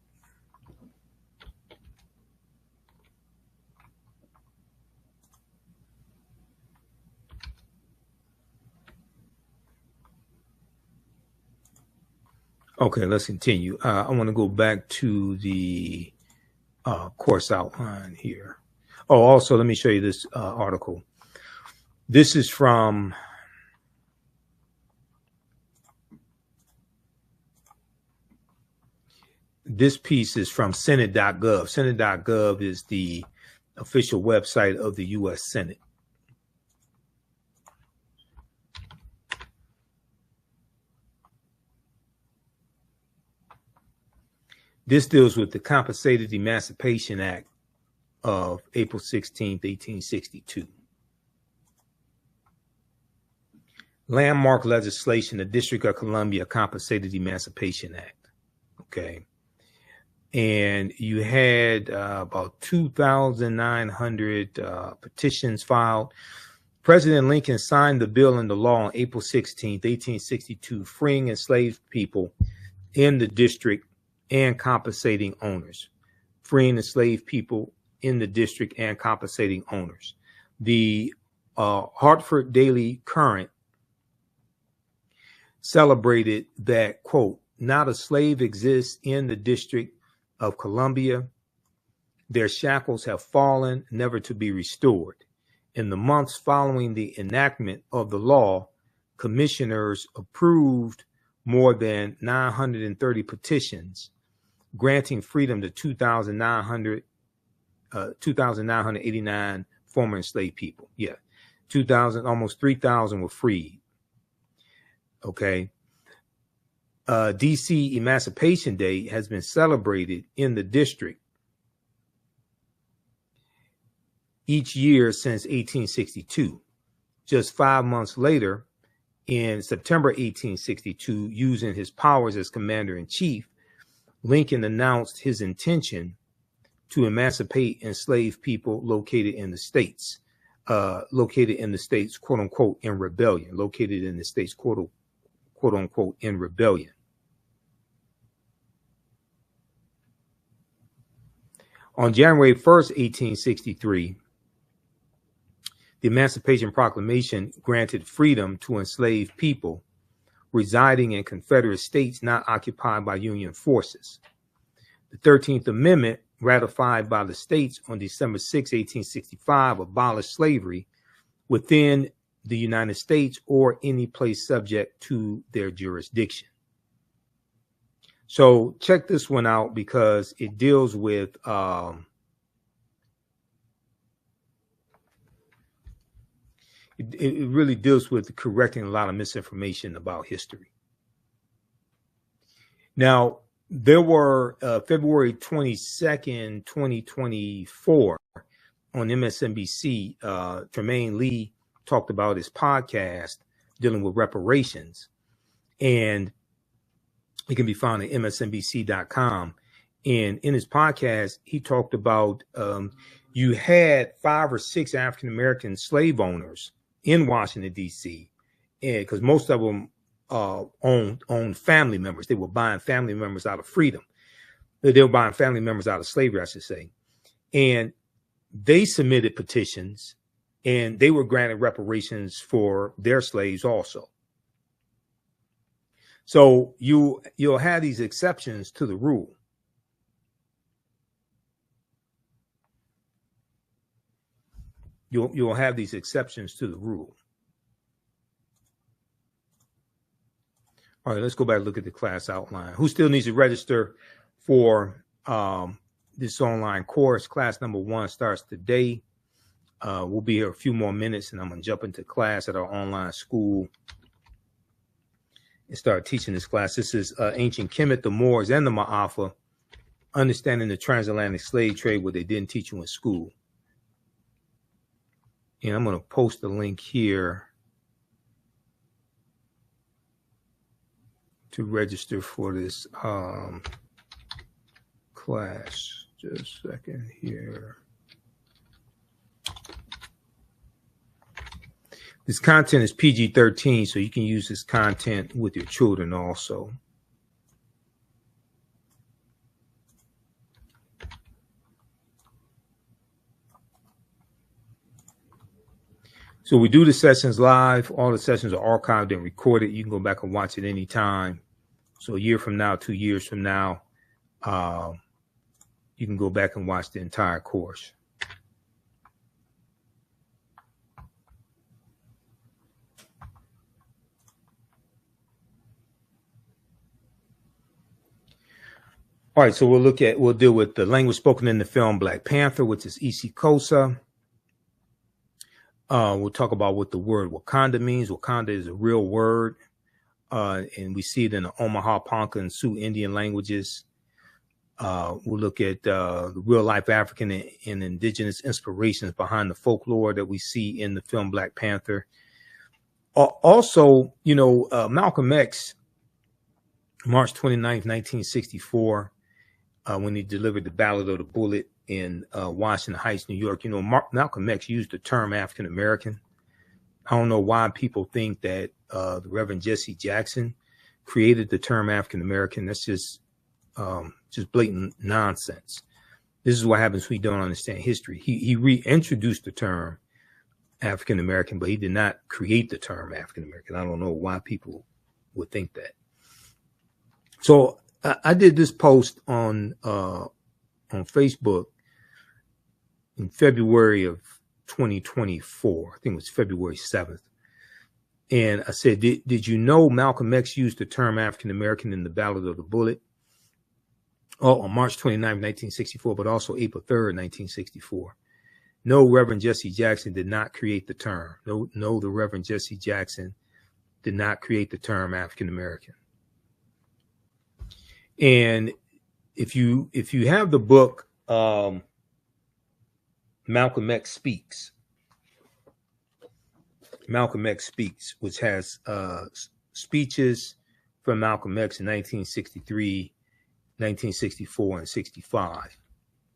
Okay, let's continue. I want to go back to the course outline here. Oh, also, let me show you this article. This is from this piece is from Senate.gov. Senate.gov is the official website of the U.S. Senate. This deals with the Compensated Emancipation Act of April 16th, 1862. Landmark legislation, the District of Columbia Compensated Emancipation Act. Okay. And you had about 2,900 petitions filed. President Lincoln signed the bill into law on April 16th, 1862, freeing enslaved people in the district and compensating owners. Freeing enslaved people in the district and compensating owners. The Hartford Daily Current celebrated that, quote, not a slave exists in the District of Columbia. Their shackles have fallen, never to be restored. In the months following the enactment of the law, commissioners approved more than 930 petitions, granting freedom to 2,989 former enslaved people. Yeah, 2,000, almost 3,000 were freed. Okay. DC Emancipation Day has been celebrated in the district each year since 1862. Just 5 months later, in September 1862, using his powers as commander-in-chief, Lincoln announced his intention to emancipate enslaved people located in the states, quote unquote, in rebellion, located in the states, quote unquote, in rebellion. On January 1st, 1863, the Emancipation Proclamation granted freedom to enslaved people residing in Confederate states not occupied by Union forces. The 13th Amendment, ratified by the states on December 6, 1865, abolished slavery within the United States or any place subject to their jurisdiction. So check this one out because it deals with it really deals with correcting a lot of misinformation about history. Now, there were February 22nd, 2024 on MSNBC, Tremaine Lee talked about his podcast dealing with reparations, and it can be found at msnbc.com. And in his podcast, he talked about you had 5 or 6 African-American slave owners in Washington, D.C., because most of them owned family members. They were buying family members out of freedom. They were buying family members out of slavery, I should say. And they submitted petitions, and they were granted reparations for their slaves also. So you'll have these exceptions to the rule. You'll have these exceptions to the rule. All right, let's go back and look at the class outline. Who still needs to register for this online course? Class number 1 starts today. We'll be here a few more minutes, and I'm going to jump into class at our online school and start teaching this class. This is Ancient Kemet, the Moors, and the Ma'afa, Understanding the Transatlantic Slave Trade, what they didn't teach you in school. And I'm going to post the link here to register for this class. Just a second here. This content is PG-13, so you can use this content with your children also. So we do the sessions live. All the sessions are archived and recorded. You can go back and watch it anytime. So a year from now, 2 years from now, you can go back and watch the entire course. All right, so we'll deal with the language spoken in the film Black Panther, which is Isikosa. We'll talk about what the word Wakanda means. Wakanda is a real word, and we see it in the Omaha, Ponca, and Sioux Indian languages. We'll look at the real-life African and indigenous inspirations behind the folklore that we see in the film Black Panther. Also, Malcolm X, March 29th, 1964, when he delivered the Ballad of the Bullet in Washington Heights, New York. Malcolm X used the term African American. I don't know why people think that the Reverend Jesse Jackson created the term African American. That's just blatant nonsense. This is what happens when you don't understand history. He reintroduced the term African American, but he did not create the term African American. I don't know why people would think that. So I did this post on Facebook in February of 2024. I think it was February 7th. And I said, did you know Malcolm X used the term African American in the Ballad of the Bullet? Oh, on March 29th, 1964, but also April 3rd, 1964. No, Reverend Jesse Jackson did not create the term. No, the Reverend Jesse Jackson did not create the term African American. And if you have the book Malcolm X Speaks, which has speeches from Malcolm X in 1963, 1964, and 65,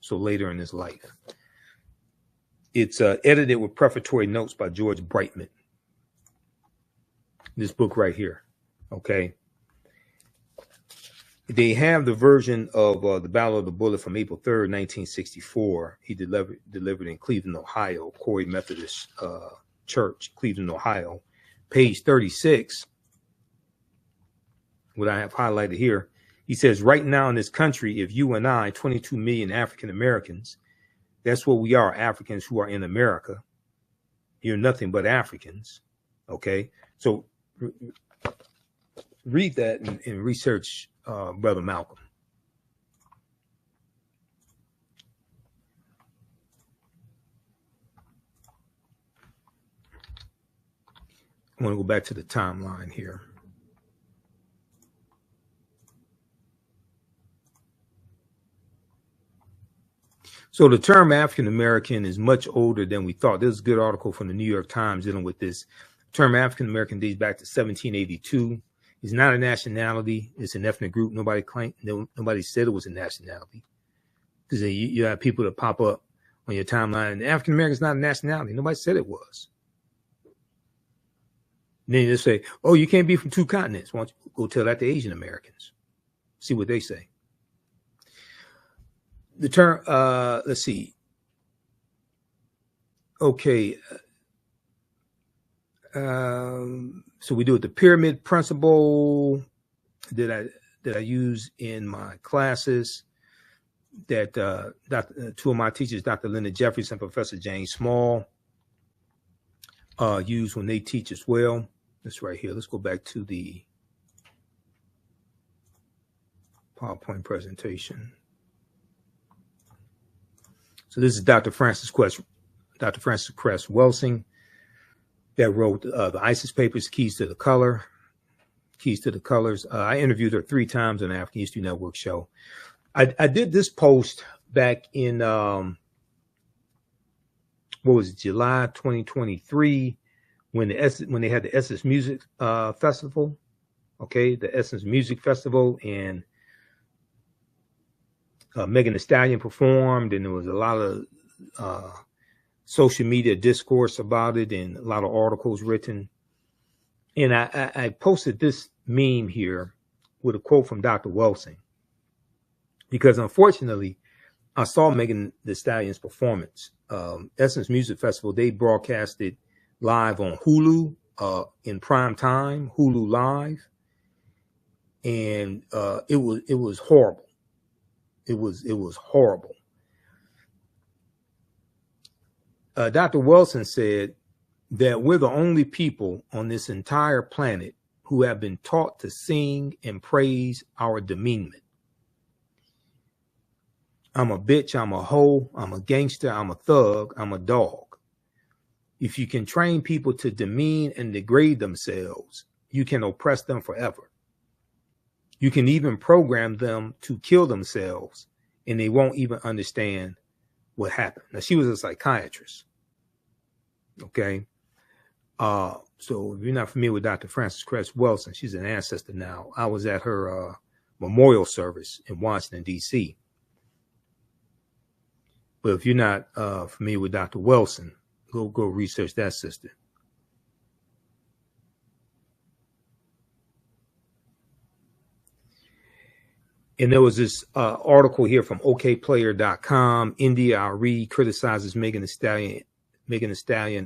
so later in his life. It's edited with prefatory notes by George Brightman. This book right here, okay? They have the version of the Ballad of the Bullet from April 3rd, 1964. He delivered in Cleveland, Ohio, Corey Methodist Church, Cleveland, Ohio. Page 36, what I have highlighted here, he says, right now in this country, if you and I, 22 million African Americans, that's what we are, Africans who are in America, you're nothing but Africans, okay? So read that and research Brother Malcolm. I want to go back to the timeline here. So the term African American is much older than we thought. There's a good article from the New York Times dealing with this. The term African American dates back to 1782. It's not a nationality. It's an ethnic group. Nobody said it was a nationality. Because you have people that pop up on your timeline. African American is not a nationality. Nobody said it was. And then you just say, oh, you can't be from two continents. Why don't you go tell that to Asian Americans? See what they say. The term, let's see. Okay. So we do it. The pyramid principle that I use in my classes, that two of my teachers, Dr. Linda Jeffries and Professor James Small, use when they teach as well. This right here. Let's go back to the PowerPoint presentation. So this is Dr. Francis Cress Welsing that wrote the ISIS papers, Keys to the Colors. I interviewed her 3 times on the African History Network show. I did this post back in, July 2023, when they had the Essence Music Festival, okay, the Essence Music Festival, and Megan Thee Stallion performed, and there was a lot of social media discourse about it and a lot of articles written. And I posted this meme here with a quote from Dr. Welsing, because unfortunately, I saw Megan Thee Stallion's performance. Essence Music Festival, they broadcasted live on Hulu in prime time, Hulu Live. and it was horrible. It was horrible. Dr. Wilson said that we're the only people on this entire planet who have been taught to sing and praise our demeanment. I'm a bitch, I'm a hoe, I'm a gangster, I'm a thug, I'm a dog. If you can train people to demean and degrade themselves, you can oppress them forever. You can even program them to kill themselves, and they won't even understand what happened. Now, she was a psychiatrist. Okay. So if you're not familiar with Dr. Frances Cress Welsing, she's an ancestor now. I was at her memorial service in Washington, D.C. But if you're not familiar with Dr. Welsing, go research that sister. And there was this article here from okplayer.com. India Ari criticizes Megan Thee Stallion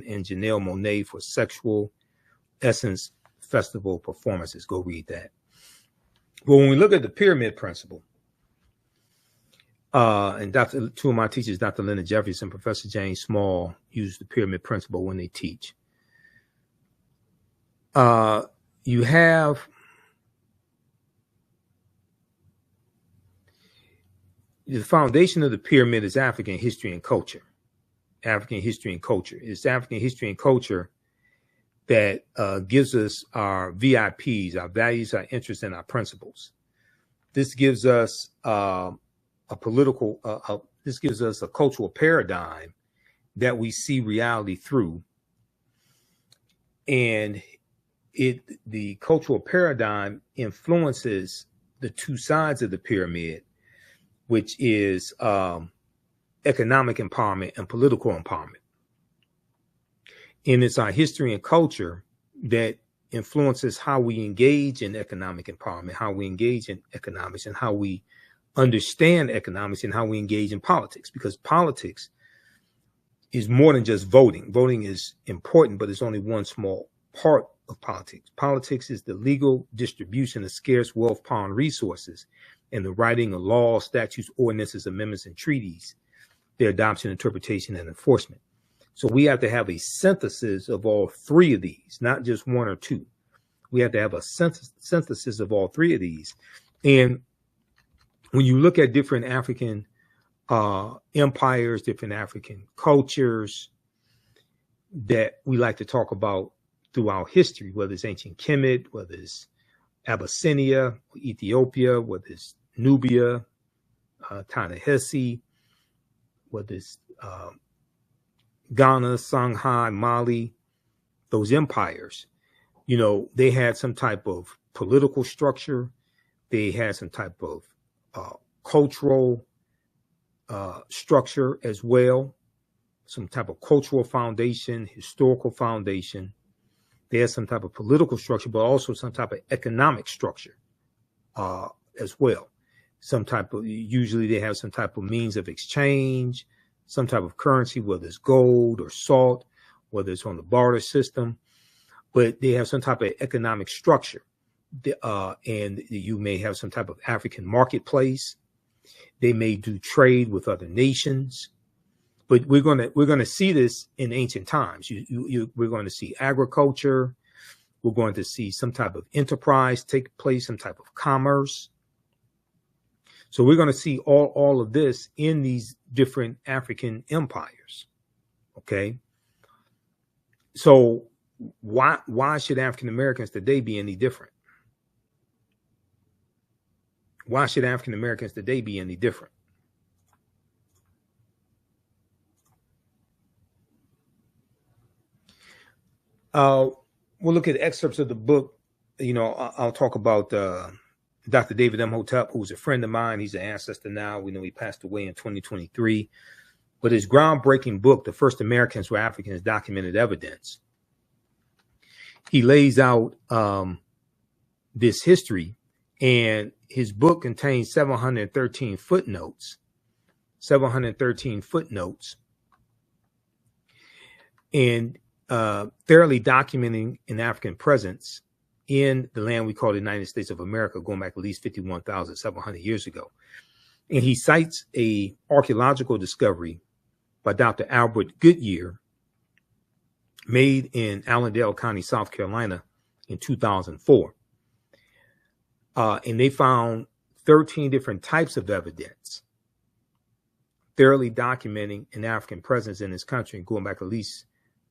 and Janelle Monáe for sexual essence festival performances. Go read that. But when we look at the pyramid principle, and two of my teachers, Dr. Leonard Jeffries and Professor James Small, use the pyramid principle when they teach. You have the foundation of the pyramid is African history and culture. African history and culture. It's African history and culture that gives us our VIPs, our values, our interests, and our principles. This gives us this gives us a cultural paradigm that we see reality through. And the cultural paradigm influences the two sides of the pyramid, which is economic empowerment and political empowerment. And it's our history and culture that influences how we engage in economic empowerment, how we engage in economics, and how we understand economics, and how we engage in politics. Because politics is more than just voting. Voting is important, but it's only one small part of politics. Politics is the legal distribution of scarce wealth, power, and resources, and the writing of laws, statutes, ordinances, amendments, and treaties, their adoption, interpretation, and enforcement. So we have to have a synthesis of all three of these, not just one or two. We have to have a synthesis of all three of these. And when you look at different African empires, different African cultures that we like to talk about throughout history, whether it's ancient Kemet, whether it's Abyssinia, Ethiopia, whether it's Nubia, Ta-Nehisi, whether it's Ghana, Songhai, Mali, those empires, you know, they had some type of political structure. They had some type of cultural structure as well, some type of cultural foundation, historical foundation. They had some type of political structure, but also some type of economic structure as well. Usually they have some type of means of exchange, some type of currency, whether it's gold or salt, whether it's on the barter system, but they have some type of economic structure. And you may have some type of African marketplace. They may do trade with other nations, but we're going to see this in ancient times. We're going to see agriculture. We're going to see some type of enterprise take place, some type of commerce. So we're going to see all of this in these different African empires. Okay. So why should African Americans today be any different? Why should African Americans today be any different? We'll look at excerpts of the book. You know, I'll talk about Dr. David Imhotep, who's a friend of mine. He's an ancestor now. We know he passed away in 2023. But his groundbreaking book, The First Americans Were Africans, Documented Evidence, he lays out this history, and his book contains 713 footnotes, and thoroughly documenting an African presence in the land we call the United States of America, going back at least 51,700 years ago. And he cites a archaeological discovery by Dr. Albert Goodyear made in Allendale County, South Carolina in 2004. And they found 13 different types of evidence thoroughly documenting an African presence in this country, going back at least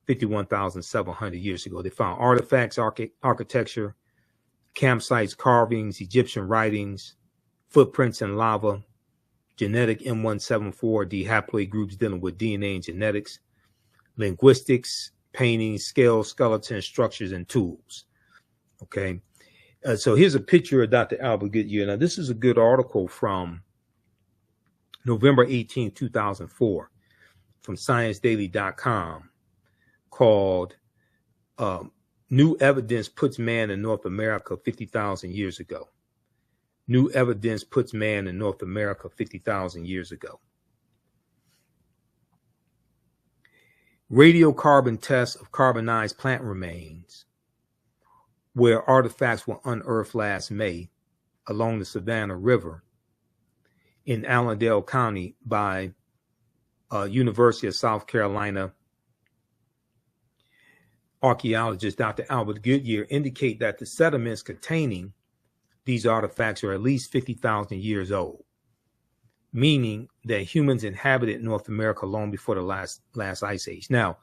51,700 years ago. They found artifacts, architecture, campsites, carvings, Egyptian writings, footprints in lava, genetic M174D haploid groups dealing with DNA and genetics, linguistics, paintings, scales, skeletons, structures, and tools. Okay. So here's a picture of Dr. Albert Goodyear. Now, this is a good article from November 18, 2004, from ScienceDaily.com, called New Evidence Puts Man in North America 50,000 Years Ago. New evidence puts man in North America 50,000 years ago. Radiocarbon tests of carbonized plant remains, where artifacts were unearthed last May along the Savannah River in Allendale County by University of South Carolina archaeologist Dr. Albert Goodyear, indicate that the sediments containing these artifacts are at least 50,000 years old, meaning that humans inhabited North America long before the last ice age. Now,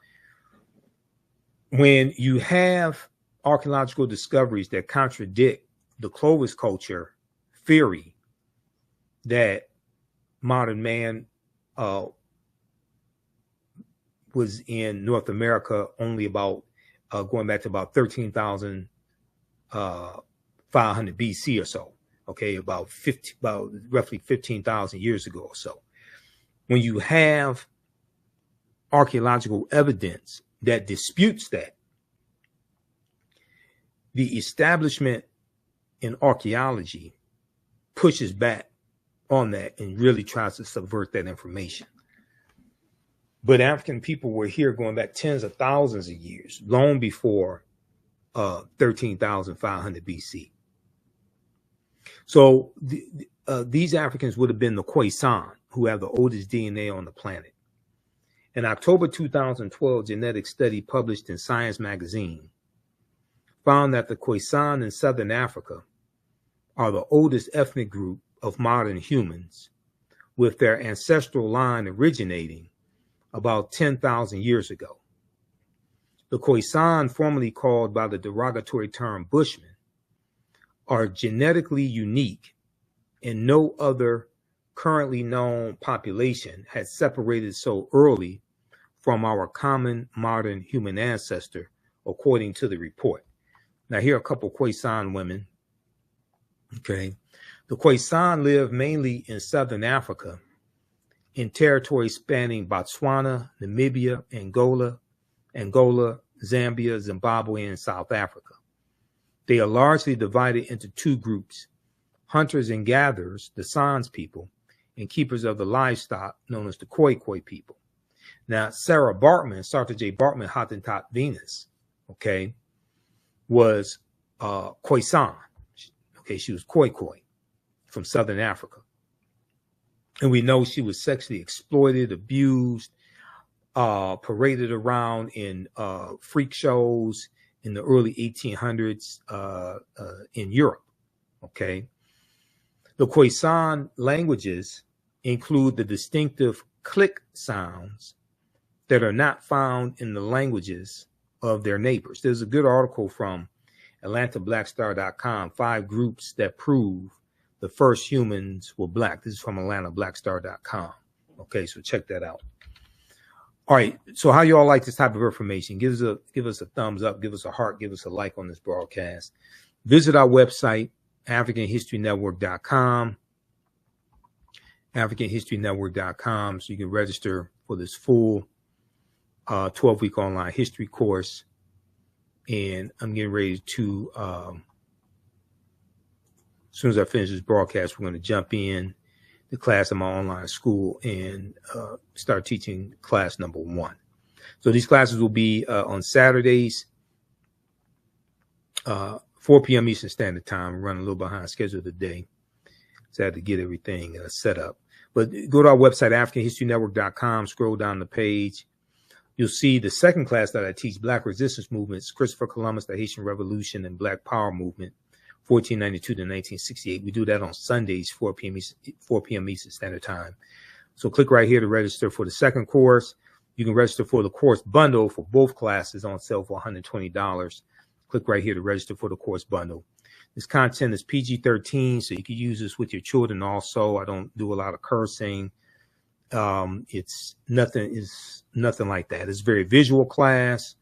when you have archaeological discoveries that contradict the Clovis culture theory that modern man was in North America only about going back to about 13,500 BC or so, okay, about roughly 15,000 years ago or so. When you have archaeological evidence that disputes that, the establishment in archaeology pushes back on that and really tries to subvert that information. But African people were here going back tens of thousands of years, long before 13,500 BC. So these Africans would have been the Khoisan, who have the oldest DNA on the planet. An October 2012 genetic study published in Science magazine found that the Khoisan in Southern Africa are the oldest ethnic group of modern humans, with their ancestral line originating about 10,000 years ago. The Khoisan, formerly called by the derogatory term Bushmen, are genetically unique, and no other currently known population has separated so early from our common modern human ancestor, according to the report. Now, here are a couple of Khoisan women. Okay. The Khoisan live mainly in Southern Africa, in territories spanning Botswana, Namibia, Angola, Zambia, Zimbabwe, and South Africa. They are largely divided into two groups: hunters and gatherers, the Sans people, and keepers of the livestock, known as the Khoi people. Now, Sara Baartman, Sartre J. Baartman, Hottentot Venus, okay, was Khoisan. Okay, she was Khoi from Southern Africa. And we know she was sexually exploited, abused, paraded around in freak shows in the early 1800s in Europe. Okay. The Khoisan languages include the distinctive click sounds that are not found in the languages of their neighbors. There's a good article from AtlantaBlackStar.com, 5 groups that prove the first humans were black. This is from AtlantaBlackStar.com. Okay, so check that out. All right, so how you all like this type of information? Give us a thumbs up, give us a heart, give us a like on this broadcast. Visit our website, AfricanHistoryNetwork.com, AfricanHistoryNetwork.com, so you can register for this full 12-week online history course. And I'm getting ready to, as soon as I finish this broadcast, we're going to jump in the class in my online school and start teaching class number 1. So these classes will be on Saturdays 4 p.m. Eastern Standard Time. We're running a little behind schedule today. So I had to get everything set up. But go to our website, AfricanHistoryNetwork.com, scroll down the page. You'll see the second class that I teach, Black Resistance Movements, Christopher Columbus, the Haitian Revolution, and Black Power Movement, 1492 to 1968. We do that on Sundays, 4 p.m. Eastern Standard Time. So click right here to register for the second course. You can register for the course bundle for both classes on sale for $120. Click right here to register for the course bundle. This content is PG-13, so you can use this with your children also. I don't do a lot of cursing. It's nothing like that. It's a very visual class.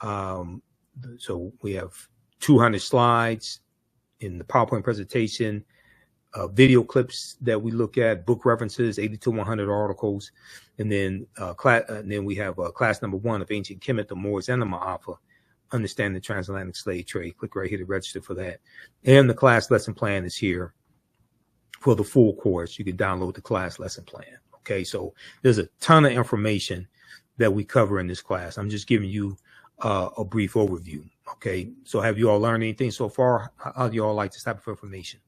So we have 200 slides in the PowerPoint presentation, video clips that we look at, book references, 80 to 100 articles. And then, we have class number 1 of Ancient Kemet, the Moors, and the Ma'afa, Understanding the Transatlantic Slave Trade. Click right here to register for that. And the class lesson plan is here for the full course. You can download the class lesson plan. Okay, so there's a ton of information that we cover in this class. I'm just giving you a brief overview. Okay, so have you all learned anything so far? How do you all like this type of information?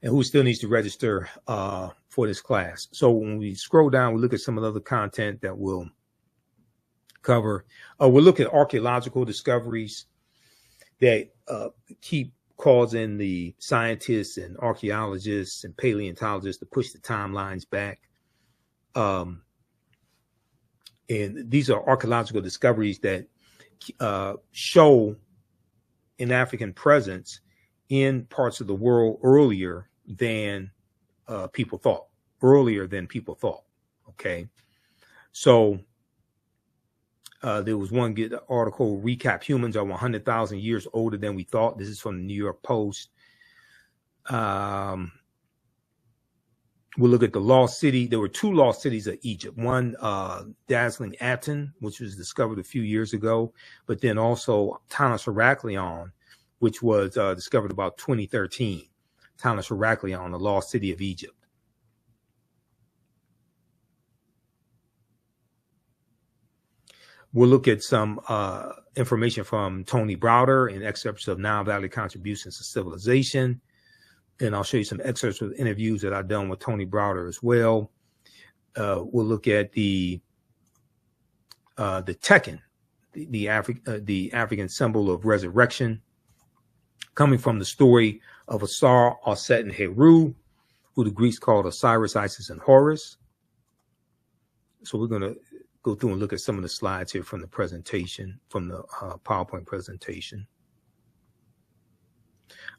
And who still needs to register for this class? So when we scroll down, we look at some of the other content that we'll cover. We'll look at archaeological discoveries that keep causing the scientists and archaeologists and paleontologists to push the timelines back. And these are archaeological discoveries that show an African presence in parts of the world earlier than people thought. Okay, so there was one good article, Recap Humans Are 100,000 Years Older Than We Thought. This is from the New York Post. We'll look at the lost city. There were 2 lost cities of Egypt. One, dazzling Aten, which was discovered a few years ago, but then also Tanis Heraklion, which was discovered about 2013. Tanis Heraklion, the lost city of Egypt. We'll look at some information from Tony Browder and excerpts of Nile Valley Contributions to Civilization. And I'll show you some excerpts of interviews that I've done with Tony Browder as well. We'll look at the Tekken, the African symbol of resurrection, coming from the story of Asar, Aset, and Heru, who the Greeks called Osiris, Isis, and Horus. So we're going to go through and look at some of the slides here from the presentation, from the PowerPoint presentation.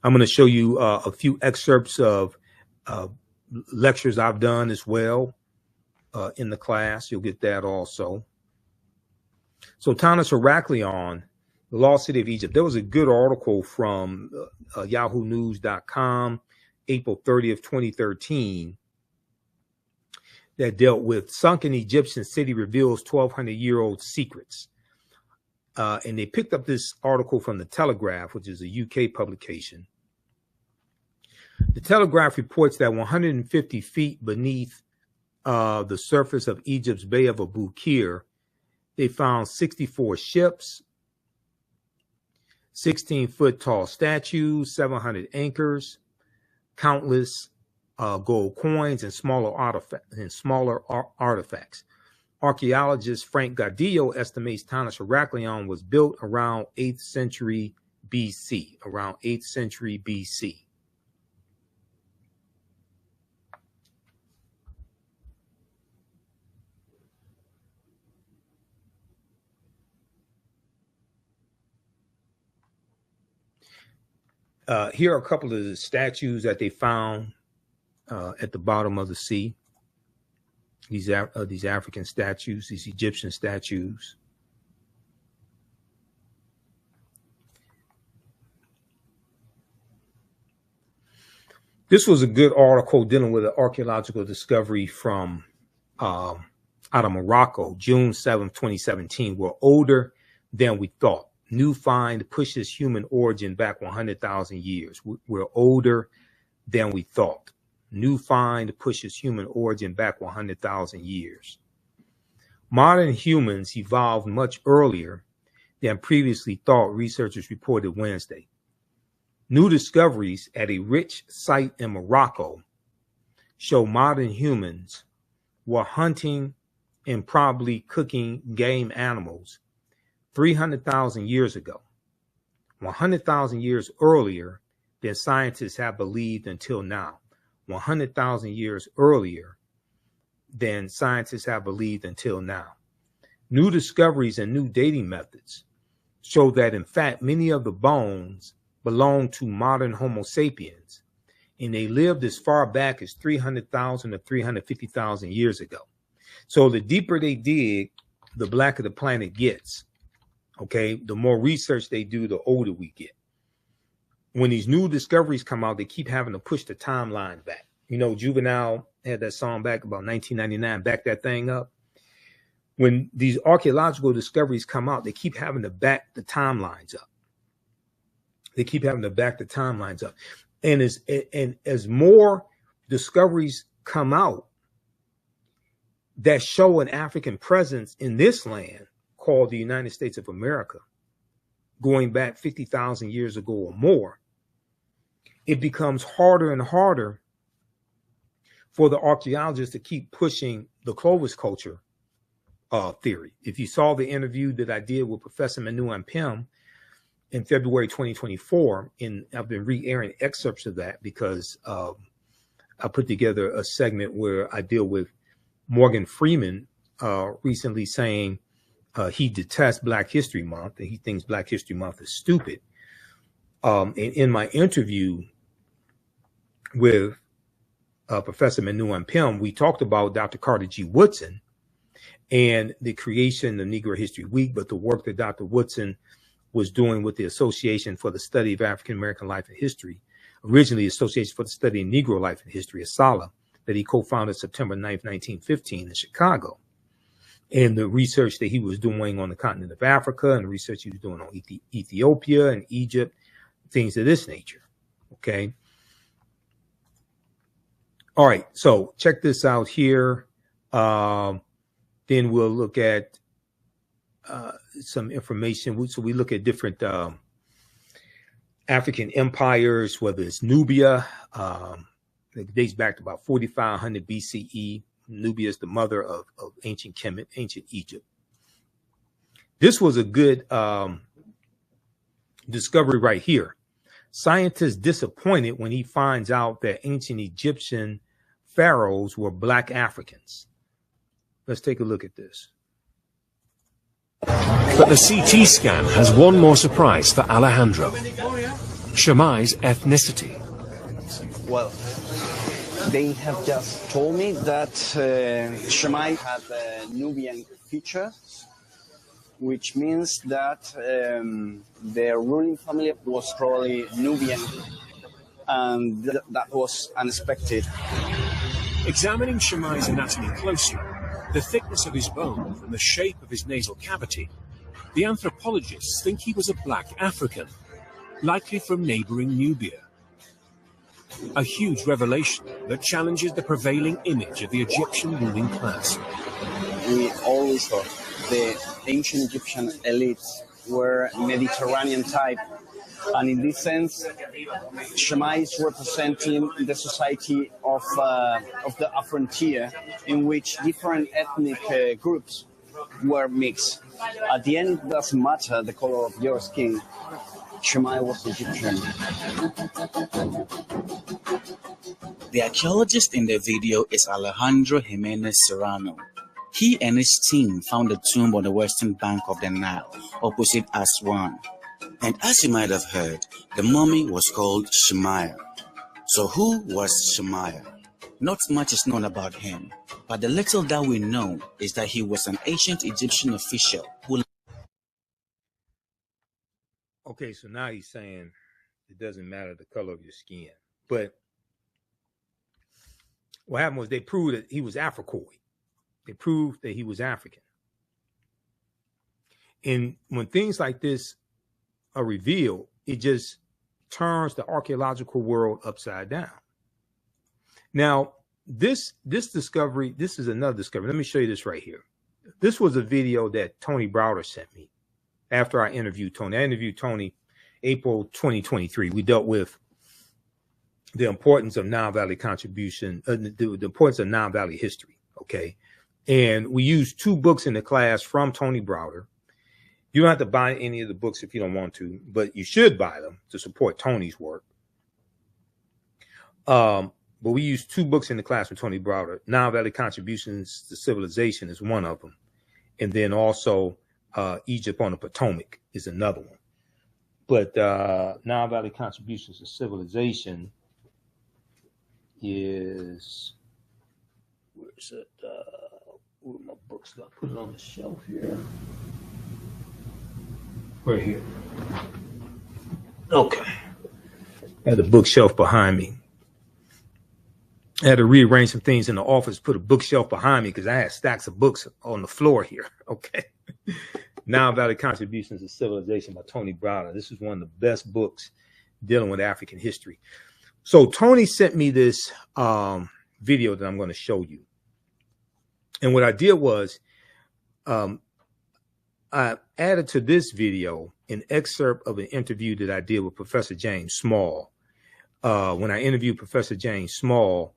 I'm going to show you a few excerpts of lectures I've done as well in the class. You'll get that also. So Tanis Heraklion, the lost city of Egypt. There was a good article from yahoonews.com, April 30th, 2013, that dealt with sunken Egyptian city reveals 1,200-year-old secrets. And they picked up this article from The Telegraph, which is a UK publication. The Telegraph reports that 150 feet beneath the surface of Egypt's Bay of Abu Qir, they found 64 ships, 16-foot tall statues, 700 anchors, countless gold coins, and smaller artifacts. Archaeologist Frank Gaudillo estimates Tanis Heraklion was built around 8th century BC. Here are a couple of the statues that they found at the bottom of the sea. These African statues, these Egyptian statues. This was a good article dealing with an archaeological discovery from out of Morocco, June 7th, 2017. We're older than we thought. New find pushes human origin back 100,000 years. We're older than we thought. New find pushes human origin back 100,000 years. Modern humans evolved much earlier than previously thought, researchers reported Wednesday. New discoveries at a rich site in Morocco show modern humans were hunting and probably cooking game animals 300,000 years ago, 100,000 years earlier than scientists have believed until now. 100,000 years earlier than scientists have believed until now. New discoveries and new dating methods show that, in fact, many of the bones belong to modern Homo sapiens, and they lived as far back as 300,000 to 350,000 years ago. So the deeper they dig, the blacker the planet gets. Okay, the more research they do, the older we get. When these new discoveries come out, they keep having to push the timeline back. You know, Juvenile had that song back about 1999, Back That Thing Up. When these archaeological discoveries come out, they keep having to back the timelines up. They keep having to back the timelines up. And as more discoveries come out that show an African presence in this land called the United States of America, going back 50,000 years ago or more, it becomes harder and harder for the archaeologists to keep pushing the Clovis culture theory. If you saw the interview that I did with Professor Manu Ampem in February 2024, and I've been re-airing excerpts of that because I put together a segment where I deal with Morgan Freeman recently saying he detests Black History Month and he thinks Black History Month is stupid. And in my interview with Professor Manu Ampem, we talked about Dr. Carter G. Woodson and the creation of Negro History Week, but the work that Dr. Woodson was doing with the Association for the Study of African American Life and History, originally Association for the Study of Negro Life and History, ASALH, that he co-founded September 9th, 1915 in Chicago. And the research that he was doing on the continent of Africa and the research he was doing on Ethiopia and Egypt, things of this nature. Okay. All right. So check this out here. Then we'll look at some information. So we look at different African empires, whether it's Nubia, it dates back to about 4,500 BCE. Nubia is the mother of ancient Kemet, ancient Egypt. This was a good discovery right here. Scientists disappointed when he finds out that ancient Egyptian pharaohs were Black Africans. Let's take a look at this.
But the CT scan has one more surprise for Alejandro. Shammai's ethnicity.
Well, they have just told me that Shammai had Nubian features, which means that their ruling family was probably Nubian, and that was unexpected.
Examining Shammai's anatomy closely, the thickness of his bones and the shape of his nasal cavity, the anthropologists think he was a Black African, likely from neighboring Nubia. A huge revelation that challenges the prevailing image of the Egyptian ruling class.
We always thought the ancient Egyptian elites were Mediterranean type, and in this sense, Shammai is representing the society of the frontier, in which different ethnic groups were mixed. At the end, it doesn't matter the color of your skin. Shammai was Egyptian.
The archaeologist in the video is Alejandro Jimenez Serrano. He and his team found a tomb on the western bank of the Nile, opposite Aswan. And as you might have heard, the mummy was called Shammai. So who was Shammai? Not much is known about him, but the little that we know is that he was an ancient Egyptian official who...
Okay, so now he's saying it doesn't matter the color of your skin. But what happened was they proved that he was Africoid. They proved that he was African. And when things like this are revealed, it just turns the archaeological world upside down. Now, this discovery, this is another discovery. Let me show you this right here. This was a video that Tony Browder sent me. after I interviewed Tony, April 2023. We dealt with the importance of Nile Valley contribution, the importance of Nile Valley history. Okay. And we used 2 books in the class from Tony Browder. You don't have to buy any of the books if you don't want to, but you should buy them to support Tony's work. But we used 2 books in the class from Tony Browder. Nile Valley Contributions to Civilization is one of them. And then also Egypt on the Potomac is another one. But Nile Valley Contributions to Civilization is, where's it? Where are my books? I put it on the shelf here. Right here. Okay. I had the bookshelf behind me. I had to rearrange some things in the office, put a bookshelf behind me because I had stacks of books on the floor here. Okay. Nile Valley Contributions to Civilization by Tony Browder. This is one of the best books dealing with African history. So Tony sent me this video that I'm going to show you. And what I did was I added to this video an excerpt of an interview that I did with Professor James Small. When I interviewed Professor James Small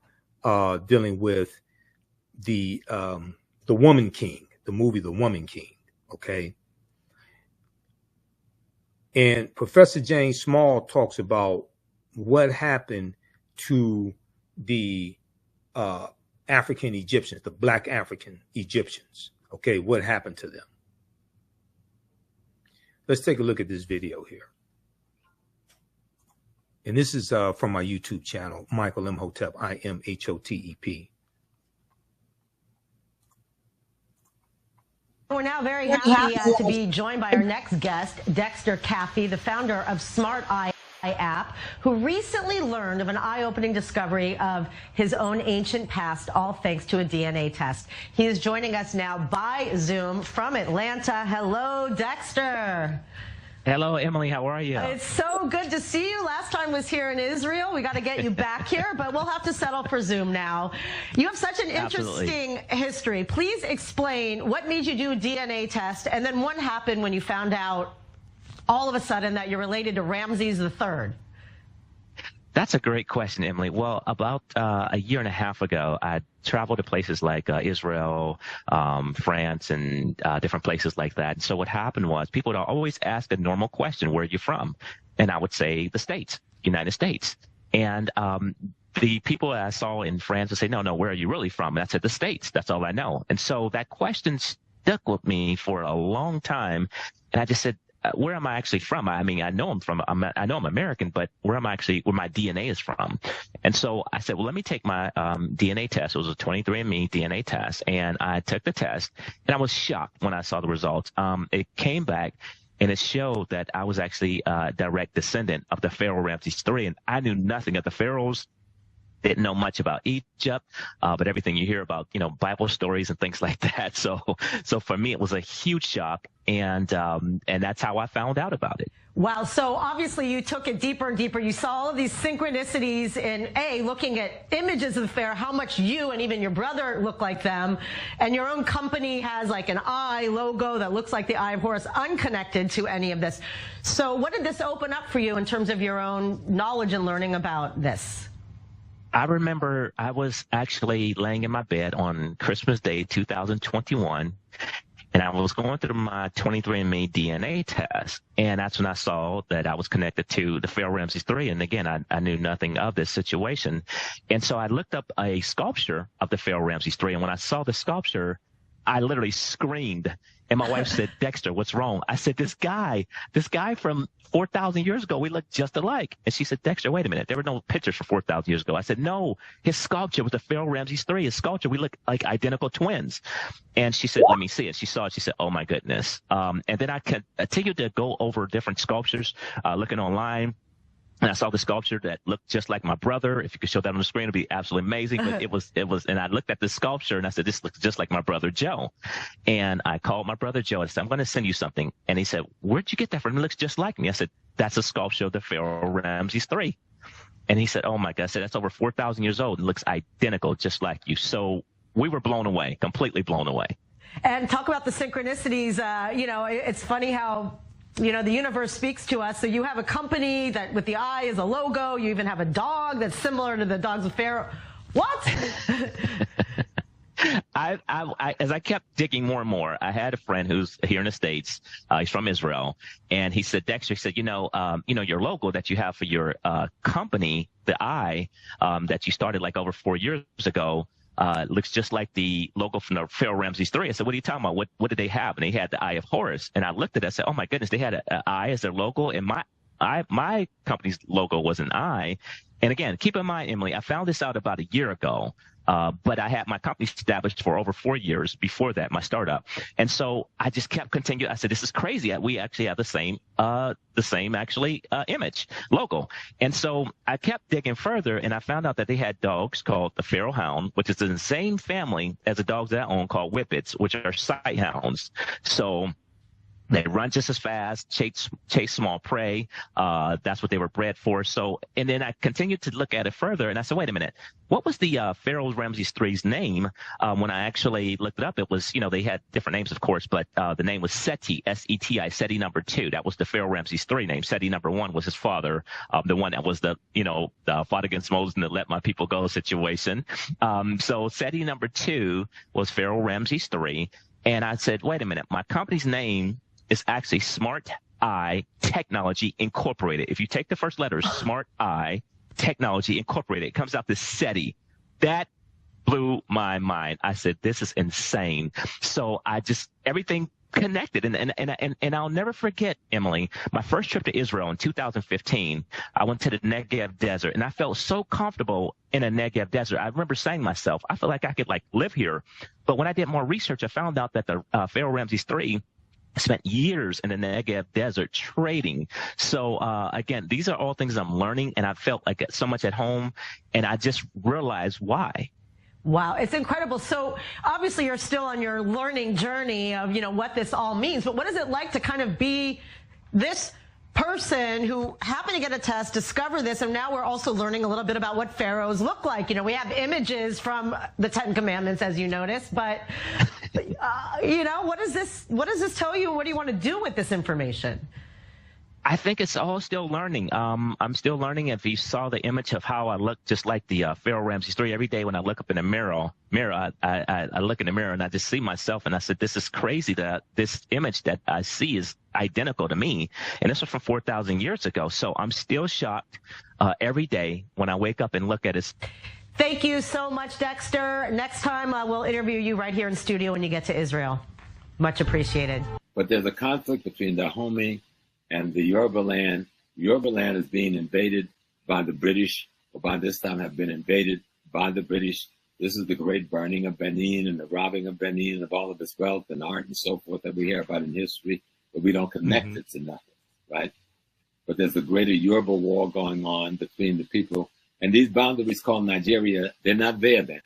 dealing with the Woman King, the movie The Woman King. Okay. And Professor James Small talks about what happened to the African Egyptians, the Black African Egyptians. Okay, what happened to them? Let's take a look at this video here. And this is from my YouTube channel, Michael Imhotep, Imhotep.
We're now very happy to be joined by our next guest, Dexter Caffey, the founder of Smart Eye app, who recently learned of an eye-opening discovery of his own ancient past, all thanks to a DNA test. He is joining us now by Zoom from Atlanta. Hello, Dexter.
Hello, Emily. How are you?
It's so good to see you. Last time was here in Israel. We got to get you back here, but we'll have to settle for Zoom now. You have such an interesting history. Please explain what made you do a DNA test, and then what happened when you found out all of a sudden that you're related to Ramses III?
That's a great question, Emily. Well, about a year and a half ago, I traveled to places like Israel, France, and different places like that. And so what happened was people would always ask a normal question, where are you from? And I would say the States, United States. And the people I saw in France would say, no, where are you really from? And I said, the States. That's all I know. And so that question stuck with me for a long time. And I just said, where am I actually from? I mean, I know I'm American, but where my DNA is from? And so I said, well, let me take my DNA test. It was a 23andMe DNA test. And I took the test, and I was shocked when I saw the results. It came back, and it showed that I was actually a direct descendant of the Pharaoh Ramses III. And I knew nothing of the pharaohs. Didn't know much about Egypt, but everything you hear about, Bible stories and things like that. So for me, it was a huge shock, and that's how I found out about it.
Wow. So obviously you took it deeper and deeper. You saw all of these synchronicities in looking at images of the pharaoh, how much you and even your brother look like them. And your own company has like an eye logo that looks like the Eye of Horus, unconnected to any of this. So what did this open up for you in terms of your own knowledge and learning about this?
I remember I was actually laying in my bed on Christmas Day, 2021, and I was going through my 23andMe DNA test, and that's when I saw that I was connected to the Pharaoh Ramses III. And again, I knew nothing of this situation. And so I looked up a sculpture of the Pharaoh Ramses III, and when I saw the sculpture, I literally screamed. And my wife said, Dexter, what's wrong? I said, this guy from 4,000 years ago, we look just alike. And she said, Dexter, wait a minute. There were no pictures from 4,000 years ago. I said, no, his sculpture was the Pharaoh Ramses III. His sculpture, we look like identical twins. And she said, let me see it. She saw it. She said, oh, my goodness. And then I continued to go over different sculptures, looking online. And I saw the sculpture that looked just like my brother. If you could show that on the screen, it'd be absolutely amazing. But it was, and I looked at the sculpture and I said, this looks just like my brother Joe. And I called my brother Joe and I said, I'm going to send you something. And he said, where'd you get that from? It looks just like me. I said, that's a sculpture of the Pharaoh Ramses III. And he said, oh my God. I said, that's over 4,000 years old. It looks identical, just like you. So we were blown away, completely blown away.
And talk about the synchronicities. You know, it's funny how, you know, the universe speaks to us. So you have a company that with the eye is a logo. You even have a dog that's similar to the dogs of Pharaoh. What?
As I kept digging more and more, I had a friend who's here in the States. He's from Israel, and he said, Dexter, he said, you know, your logo that you have for your company, the eye that you started like over 4 years ago, looks just like the logo from the Pharaoh Ramses III. I said, what are you talking about? What did they have? And they had the Eye of Horus. And I looked at it, I said, oh my goodness, they had an eye as their logo, and my company's logo was an eye. And again, keep in mind, Emily, I found this out about a year ago. But I had my company established for over 4 years before that, my startup. And so I just kept continuing. I said, this is crazy. We actually have the same image, logo. And so I kept digging further, and I found out that they had dogs called the Pharaoh Hound, which is in the same family as the dogs that I own called Whippets, which are sight hounds. So they run just as fast, chase small prey. That's what they were bred for. So, and then I continued to look at it further, and I said, wait a minute, what was the Pharaoh Ramses III's name? When I actually looked it up, it was, you know, they had different names, of course, but the name was Seti, S-E-T-I, Seti number 2. That was the Pharaoh Ramses III name. Seti number 1 was his father, the one that was the, you know, fought against Moses and the let my people go situation. So Seti number 2 was Pharaoh Ramses III. And I said, wait a minute, my company's name is actually Smart Eye Technology Incorporated. If you take the first letters, Smart Eye Technology Incorporated, it comes out to SETI. That blew my mind. I said, this is insane. So I just, everything connected. And I'll never forget, Emily, my first trip to Israel in 2015, I went to the Negev Desert, and I felt so comfortable in a Negev Desert. I remember saying to myself, I feel like I could like live here. But when I did more research, I found out that the Pharaoh Ramses III spent years in the Negev Desert trading. So, again, these are all things I'm learning, and I felt like so much at home, and I just realized why.
Wow, it's incredible. So obviously you're still on your learning journey of, you know, what this all means, but what is it like to kind of be this person who happened to get a test, discover this, and now we're also learning a little bit about what pharaohs look like. You know, we have images from the 10 Commandments, as you noticed, but, you know, what does this tell you? What do you want to do with this information?
I think it's all still learning. I'm still learning. If you saw the image of how I look just like the Pharaoh Ramses III, every day when I look up in the mirror, I look in the mirror and I just see myself, and I said, this is crazy that this image that I see is identical to me. And this was from 4,000 years ago. So I'm still shocked every day when I wake up and look at it.
Thank you so much, Dexter. Next time we'll interview you right here in studio when you get to Israel. Much appreciated.
But there's a conflict between the Dahomey and the Yoruba land. Yoruba land is being invaded by the British, or by this time have been invaded by the British. This is the great burning of Benin and the robbing of Benin and of all of its wealth and art and so forth that we hear about in history, but we don't connect it to nothing, right? But there's a greater Yoruba war going on between the people. And these boundaries called Nigeria, they're not there then,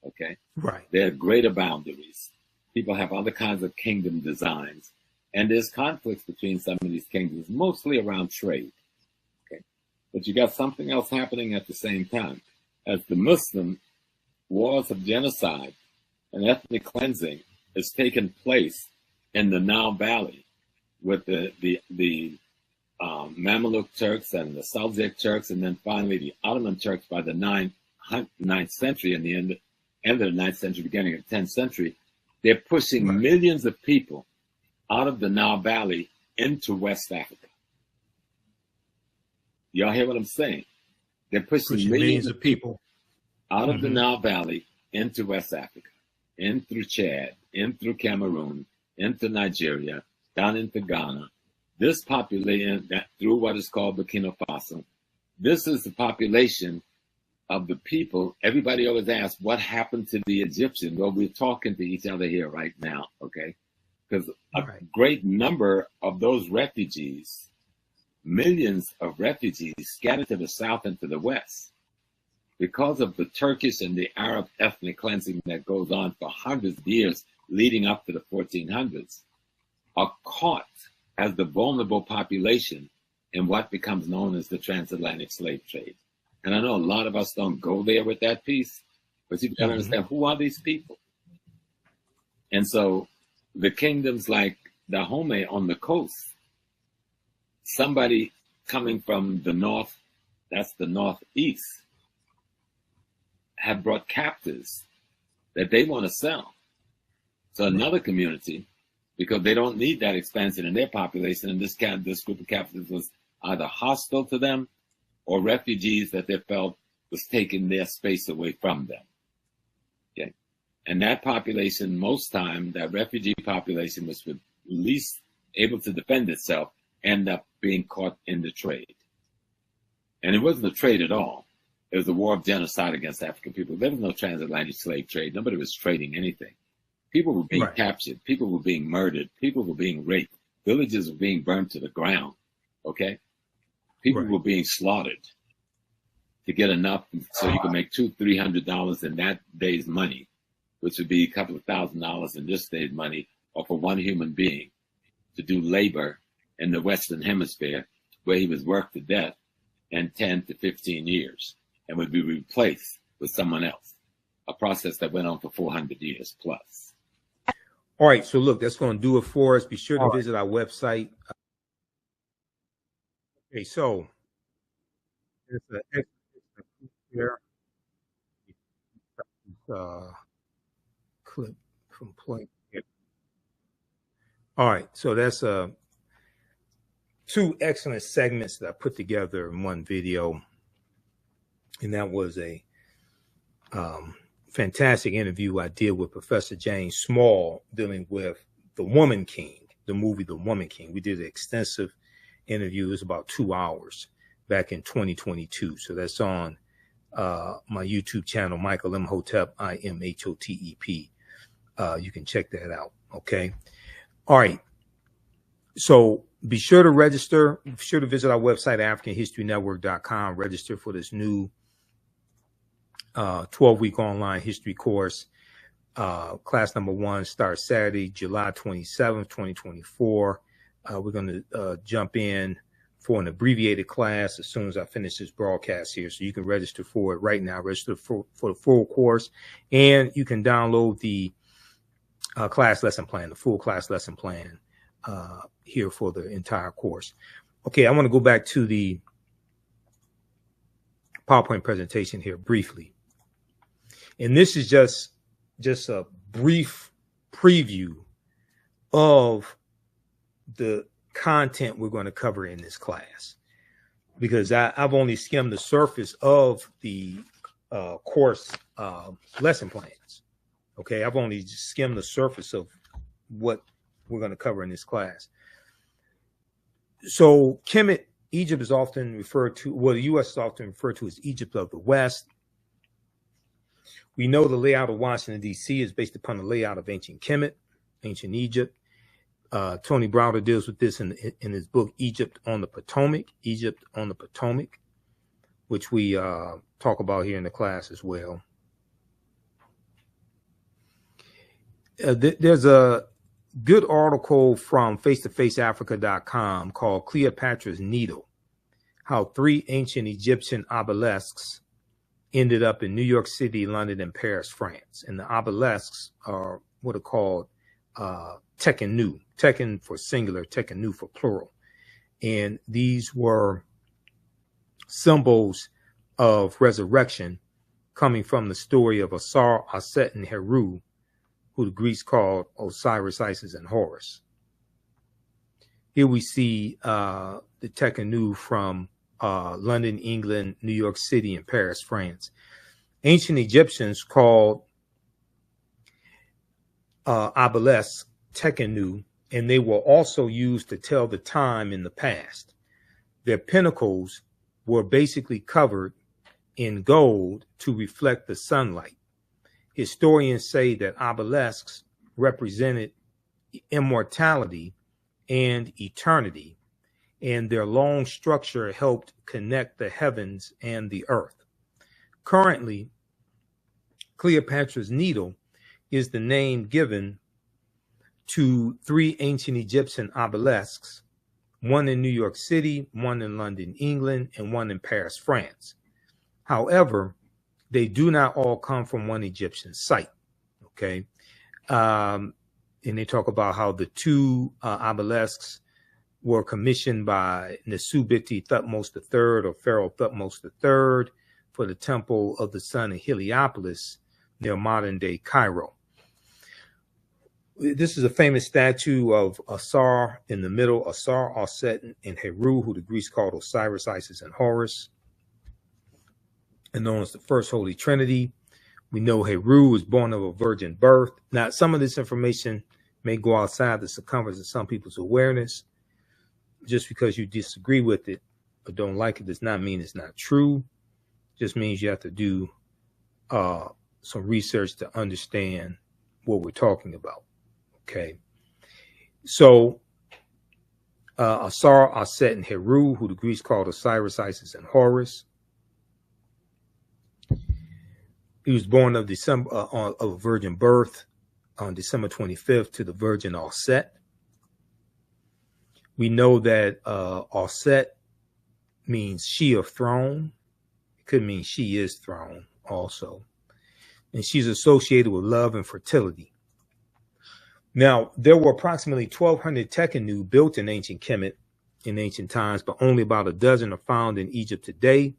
okay?
Right.
They're greater boundaries. People have other kinds of kingdom designs. And there's conflicts between some of these kingdoms, mostly around trade. Okay, but you got something else happening at the same time. As the Muslim wars of genocide and ethnic cleansing has taken place in the Nile Valley with the Mamluk Turks and the Seljuk Turks, and then finally the Ottoman Turks by the 9th century and the end of the 9th century, beginning of the 10th century. They're pushing millions of people out of the Nile Valley into West Africa. Y'all hear what I'm saying? They're pushing millions of people out of the Nile Valley into West Africa, in through Chad, in through Cameroon, into Nigeria, down into Ghana. This population, through what is called Burkina Faso, this is the population of the people. Everybody always asks, what happened to the Egyptians? Well, we're talking to each other here right now, okay? Because a great number of those refugees, millions of refugees, scattered to the south and to the west, because of the Turkish and the Arab ethnic cleansing that goes on for hundreds of years leading up to the 1400s, are caught as the vulnerable population in what becomes known as the transatlantic slave trade. And I know a lot of us don't go there with that piece, but you've got to understand, who are these people? And so the kingdoms like Dahomey on the coast, somebody coming from the north, that's the northeast, have brought captives that they want to sell to another community because they don't need that expansion in their population. And this group of captives was either hostile to them or refugees that they felt was taking their space away from them. Okay. And that population, most time, that refugee population was at least able to defend itself, end up being caught in the trade. And it wasn't a trade at all. It was a war of genocide against African people. There was no transatlantic slave trade. Nobody was trading anything. People were being captured. People were being murdered. People were being raped. Villages were being burned to the ground. Okay? People were being slaughtered to get enough so you could make $200-300 in that day's money, which would be a couple of $1,000s in this day's money, or for one human being to do labor in the Western Hemisphere, where he was worked to death in 10 to 15 years and would be replaced with someone else, a process that went on for 400 years plus.
All right, so look, that's going to do it for us. Be sure to visit our website. Okay, so there's an extra here. Clip from play. All right, so that's two excellent segments that I put together in one video, and that was a fantastic interview I did with Professor James Small dealing with The Woman King, the movie The Woman King. We did an extensive interview. It was about 2 hours back in 2022. So that's on my YouTube channel, Michael Imhotep, IMHOTEP. You can check that out. Okay. All right. So be sure to register. Be sure to visit our website, AfricanHistoryNetwork.com. Register for this new 12-week online history course. Class number 1 starts Saturday, July 27th, 2024. We're going to jump in for an abbreviated class as soon as I finish this broadcast here. So you can register for it right now. Register for the full course. And you can download the class lesson plan, the full class lesson plan here for the entire course. Okay, I want to go back to the PowerPoint presentation here briefly. And this is just a brief preview of the content we're going to cover in this class, because I've only skimmed the surface of the course lesson plans. Okay, I've only skimmed the surface of what we're going to cover in this class. So Kemet, Egypt is often referred to, well, the U.S. is often referred to as Egypt of the West. We know the layout of Washington, D.C. is based upon the layout of ancient Kemet, ancient Egypt. Tony Browder deals with this in his book, Egypt on the Potomac, which we talk about here in the class as well. There's a good article from face-to-faceafrica.com called Cleopatra's Needle, how 3 ancient Egyptian obelisks ended up in New York City, London, and Paris, France. And the obelisks are what are called Tekenu, Teken for singular, Tekenu for plural. And these were symbols of resurrection coming from the story of Asar, Aset, and Heru, who the Greeks called Osiris, Isis, and Horus. Here we see the Tekenu from London, England, New York City, and Paris, France. Ancient Egyptians called obelisks Tekenu, and they were also used to tell the time in the past. Their pinnacles were basically covered in gold to reflect the sunlight. Historians say that obelisks represented immortality and eternity, and their long structure helped connect the heavens and the earth. Currently, Cleopatra's Needle is the name given to 3 ancient Egyptian obelisks, one in New York City, one in London, England, and one in Paris, France. However, they do not all come from one Egyptian site. Okay. and they talk about how the two obelisks were commissioned by Nesubiti Thutmose III or Pharaoh Thutmose III for the Temple of the Sun in Heliopolis near modern-day Cairo. This is a famous statue of Asar in the middle, Asar, Aset, and Heru, who the Greeks called Osiris, Isis, and Horus, and known as the First Holy Trinity. We know Heru was born of a virgin birth. Now, some of this information may go outside the circumference of some people's awareness. Just because you disagree with it or don't like it does not mean it's not true. Just means you have to do some research to understand what we're talking about. Okay, so Asar, Aset, and Heru, who the Greeks called Osiris, Isis, and Horus. He was born of a virgin birth on December 25th to the virgin Aset. We know that Aset means she of throne. It could mean she is throne also. And she's associated with love and fertility. Now, there were approximately 1,200 Tekhenu built in ancient Kemet in ancient times, but only about a dozen are found in Egypt today.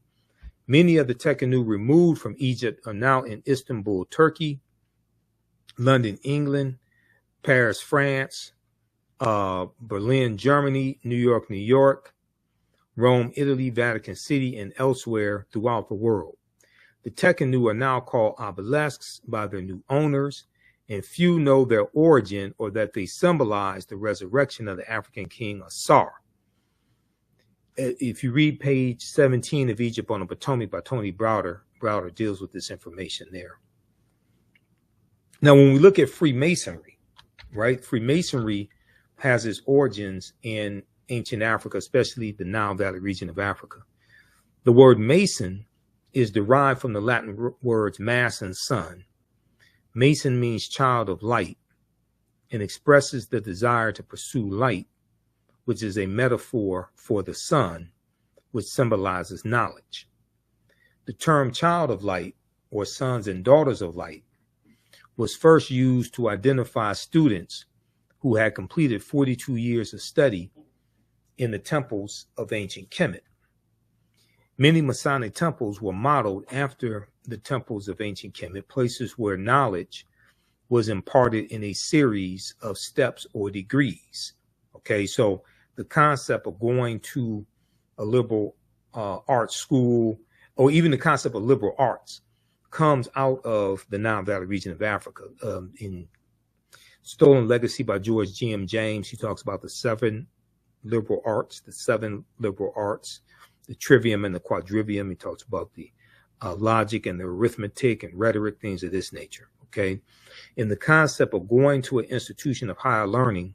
Many of the Tekhenu removed from Egypt are now in Istanbul, Turkey, London, England, Paris, France, Berlin, Germany, New York, Rome, Italy, Vatican City, and elsewhere throughout the world. The Tekhenu are now called obelisks by their new owners, and few know their origin or that they symbolize the resurrection of the African king Asar. If you read page 17 of Egypt on the Potomac by Tony Browder deals with this information there. Now, when we look at Freemasonry, right? Freemasonry has its origins in ancient Africa, especially the Nile Valley region of Africa. The word Mason is derived from the Latin words mass and sun. Mason means child of light and expresses the desire to pursue light, which is a metaphor for the sun, which symbolizes knowledge. The term child of light, or sons and daughters of light, was first used to identify students who had completed 42 years of study in the temples of ancient Kemet. Many Masonic temples were modeled after the temples of ancient Kemet, places where knowledge was imparted in a series of steps or degrees. Okay, so the concept of going to a liberal arts school, or even the concept of liberal arts, comes out of the Nile Valley region of Africa. In Stolen Legacy by George G.M. James, he talks about the seven liberal arts, the trivium and the quadrivium. He talks about the logic and the arithmetic and rhetoric, things of this nature. Okay, in the concept of going to an institution of higher learning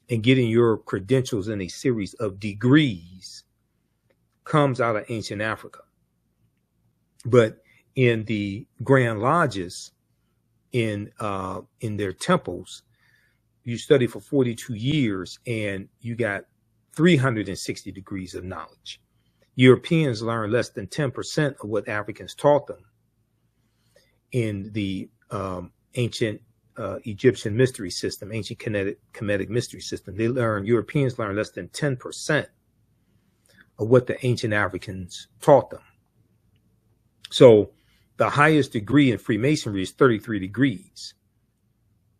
and getting your credentials in a series of degrees comes out of ancient Africa. But in the Grand Lodges, in their temples, you study for 42 years and you got 360 degrees of knowledge. Europeans learn less than 10% of what Africans taught them in the ancient Egyptian mystery system, ancient Kemetic mystery system. Europeans learn less than 10% of what the ancient Africans taught them. So the highest degree in Freemasonry is 33 degrees.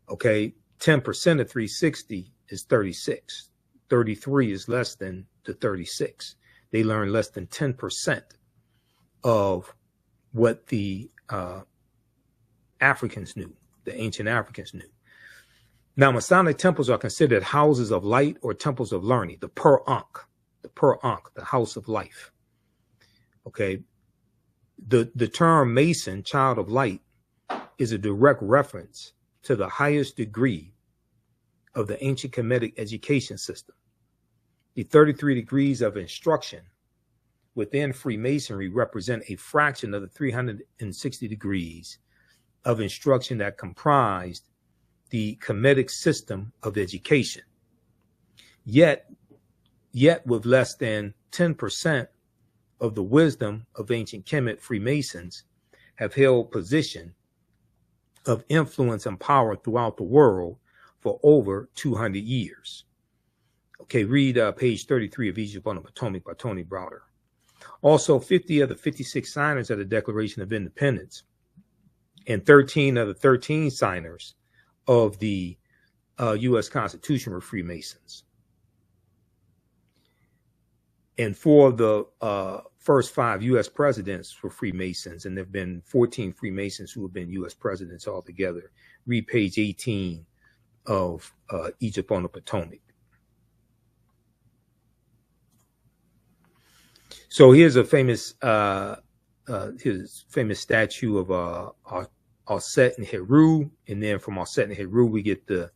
Okay, 10% of 360 is 36. 33 is less than the 36. They learn less than 10% of what the Africans knew, the ancient Africans knew. Now, Masonic temples are considered houses of light or temples of learning, the Per-Ankh, the house of life. Okay, the term Mason, child of light, is a direct reference to the highest degree of the ancient Kemetic education system. The 33 degrees of instruction within Freemasonry represent a fraction of the 360 degrees of instruction that comprised the Kemetic system of education. Yet with less than 10% of the wisdom of ancient Kemet, Freemasons have held position of influence and power throughout the world for over 200 years. Okay, read page 33 of Egypt on the Potomac by Tony Browder. Also, 50 of the 56 signers of the Declaration of Independence and 13 of the 13 signers of the U.S. Constitution were Freemasons. And 4 of the first 5 U.S. presidents were Freemasons, and there have been 14 Freemasons who have been U.S. presidents altogether. Read page 18 of Egypt on the Potomac. So here's a famous statue of Aset and Heru, and then from Aset and Heru we get the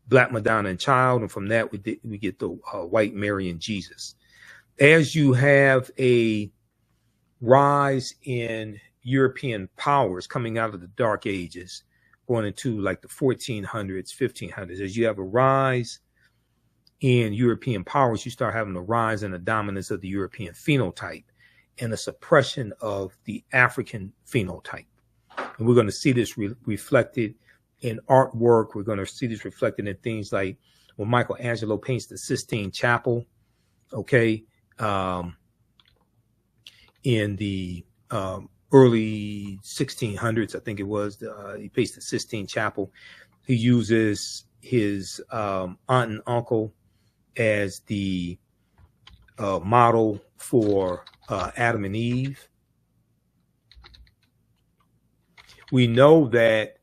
Black Madonna and Child, and from that we get the White Mary and Jesus. As you have a rise in European powers coming out of the Dark Ages, going into like the 1400s, 1500s, as you have a rise in European powers, you start having a rise in the dominance of the European phenotype and a suppression of the African phenotype. And we're going to see this reflected in artwork. We're going to see this reflected in things like when Michelangelo paints the Sistine Chapel, okay, in the early 1600s, I think it was, he paints the Sistine Chapel. He uses his aunt and uncle as the model for Adam and Eve. We know that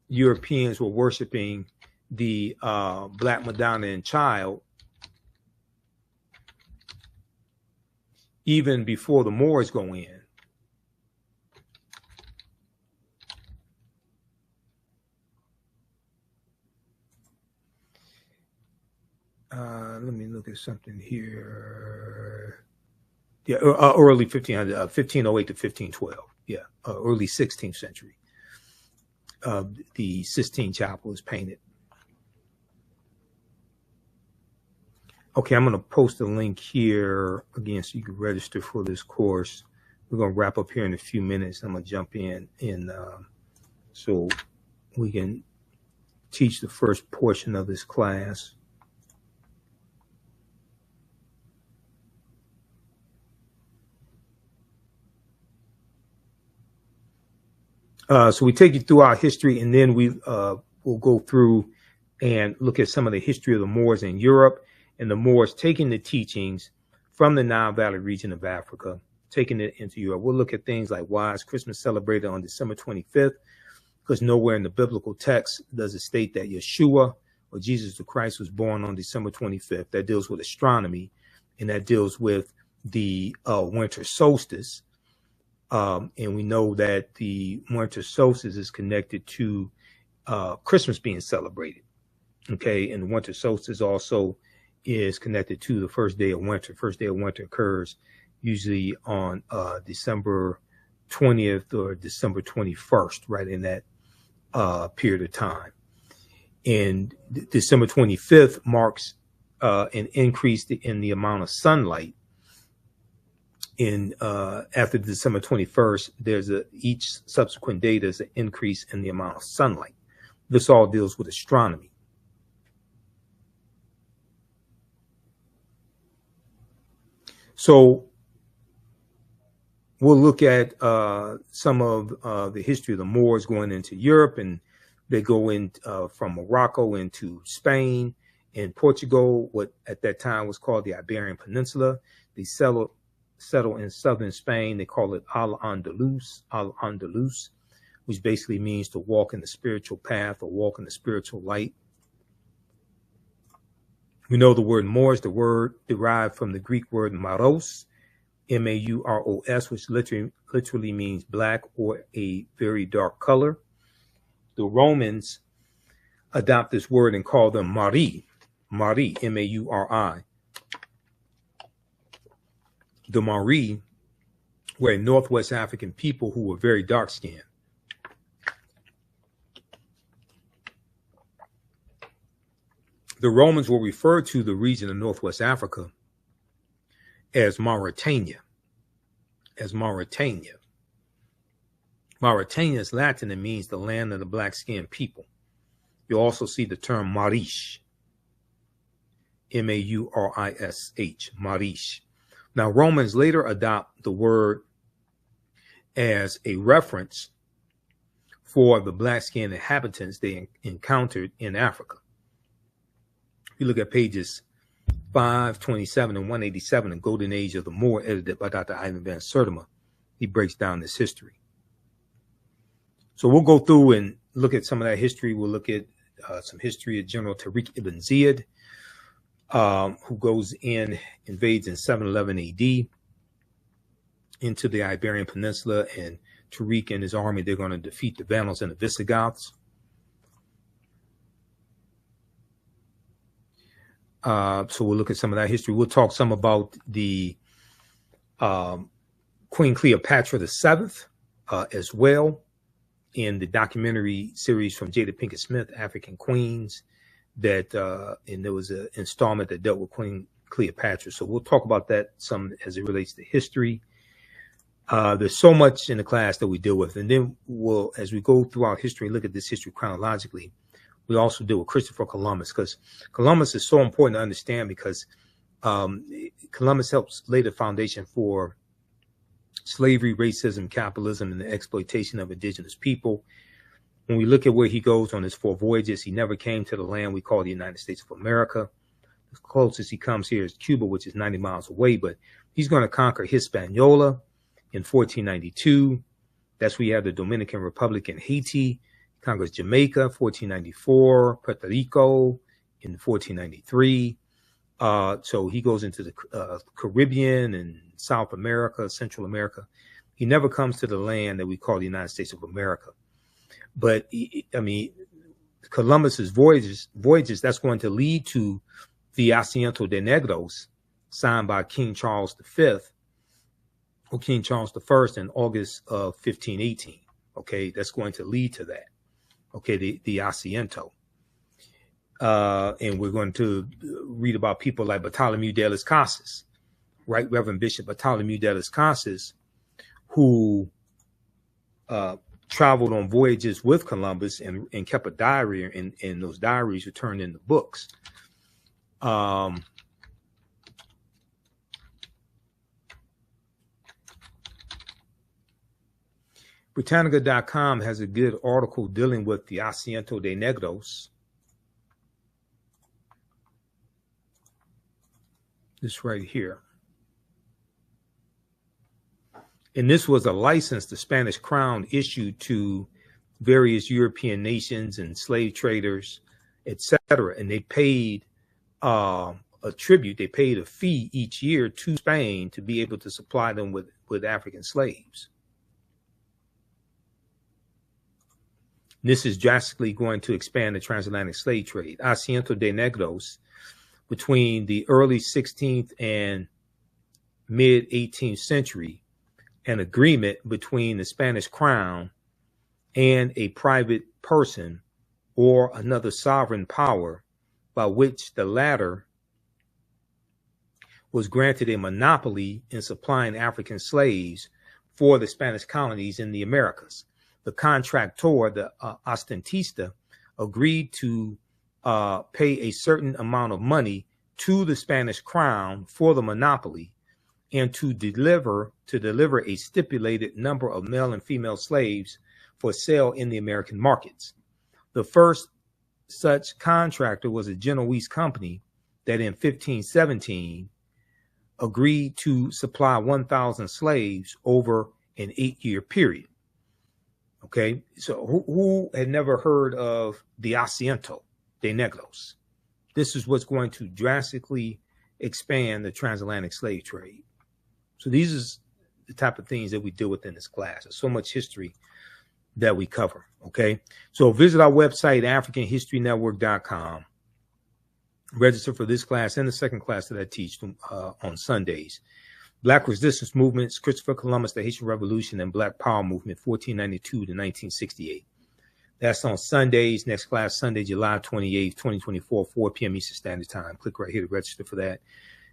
Europeans were worshiping the Black Madonna and Child even before the Moors go in. Let me look at something here. Yeah, early 1500, 1508 to 1512. Yeah, early 16th century. The Sistine Chapel is painted. Okay, I'm going to post a link here again so you can register for this course. We're going to wrap up here in a few minutes. I'm going to jump in so we can teach the first portion of this class. So we take you through our history, and then we'll go through and look at some of the history of the Moors in Europe, and the Moors taking the teachings from the Nile Valley region of Africa, taking it into Europe. We'll look at things like why is Christmas celebrated on December 25th, because nowhere in the biblical text does it state that Yeshua or Jesus the Christ was born on December 25th. That deals with astronomy, and that deals with the winter solstice. And we know that the winter solstice is connected to Christmas being celebrated. Okay, and the winter solstice also is connected to the first day of winter. First day of winter occurs usually on December 20th or December 21st, right in that period of time. And December 25th marks an increase in the amount of sunlight. After December 21st, there's each subsequent day, there's an increase in the amount of sunlight. This all deals with astronomy. So we'll look at some of the history of the Moors going into Europe, and they go in from Morocco into Spain and Portugal, what at that time was called the Iberian Peninsula. They settle in southern Spain. They call it Al-Andalus, which basically means to walk in the spiritual path or walk in the spiritual light. We know the word Moors, the word derived from the Greek word maros, M-A-U-R-O-S, which literally means black or a very dark color. The Romans adopt this word and call them Mari, M-A-U-R-I. The Mari were Northwest African people who were very dark-skinned. The Romans will refer to the region of Northwest Africa as Mauritania. Mauritania is Latin and means the land of the black-skinned people. You also see the term Marish, M-A-U-R-I-S-H, Marish. Now, Romans later adopt the word as a reference for the black-skinned inhabitants they encountered in Africa. If you look at pages 527 and 187, The Golden Age of the Moor, edited by Dr. Ivan van Sertima, he breaks down this history. So we'll go through and look at some of that history. We'll look at some history of General Tariq ibn Ziyad, who goes in, invades in 711 AD into the Iberian Peninsula, and Tariq and his army, they're going to defeat the Vandals and the Visigoths. So we'll look at some of that history. We'll talk some about the Queen Cleopatra VII as well, in the documentary series from Jada Pinkett Smith, African Queens, that and there was an installment that dealt with Queen Cleopatra. So we'll talk about that some as it relates to history. There's so much in the class that we deal with, and then we'll, as we go throughout history, look at this history chronologically. We also deal with Christopher Columbus, because Columbus is so important to understand, because Columbus helps lay the foundation for slavery, racism, capitalism, and the exploitation of indigenous people. When we look at where he goes on his 4 voyages, he never came to the land we call the United States of America. The closest he comes here is Cuba, which is 90 miles away, but he's going to conquer Hispaniola in 1492. That's where you have the Dominican Republic and Haiti. He conquers Jamaica, 1494, Puerto Rico in 1493. So he goes into the Caribbean and South America, Central America. He never comes to the land that we call the United States of America. But I mean, Columbus's voyages, that's going to lead to the Asiento de Negros, signed by King Charles V, or King Charles I, in August of 1518. Okay, that's going to lead to that. Okay, the Asiento. And we're going to read about people like Bartholomew de las Casas, Right Reverend Bishop Bartholomew de las Casas, who traveled on voyages with Columbus and kept a diary, and those diaries were turned into books. Britannica.com has a good article dealing with the Asiento de Negros. This right here. And this was a license the Spanish crown issued to various European nations and slave traders, etc. And they paid a tribute, they paid a fee each year to Spain to be able to supply them with African slaves. This is drastically going to expand the transatlantic slave trade. Asiento de Negros, between the early 16th and mid 18th century, an agreement between the Spanish crown and a private person or another sovereign power, by which the latter was granted a monopoly in supplying African slaves for the Spanish colonies in the Americas. The contractor, the ostentista, agreed to pay a certain amount of money to the Spanish crown for the monopoly, and to deliver a stipulated number of male and female slaves for sale in the American markets. The first such contractor was a Genoese company that in 1517 agreed to supply 1,000 slaves over an 8-year period. Okay, so who had never heard of the Asiento de Negros? This is what's going to drastically expand the transatlantic slave trade. So these are the type of things that we deal with in this class. There's so much history that we cover. Okay, so visit our website, AfricanHistoryNetwork.com. Register for this class and the second class that I teach on Sundays. Black Resistance Movements, Christopher Columbus, the Haitian Revolution, and Black Power Movement, 1492 to 1968. That's on Sundays. Next class, Sunday, July 28th, 2024, 4 p.m. Eastern Standard Time. Click right here to register for that.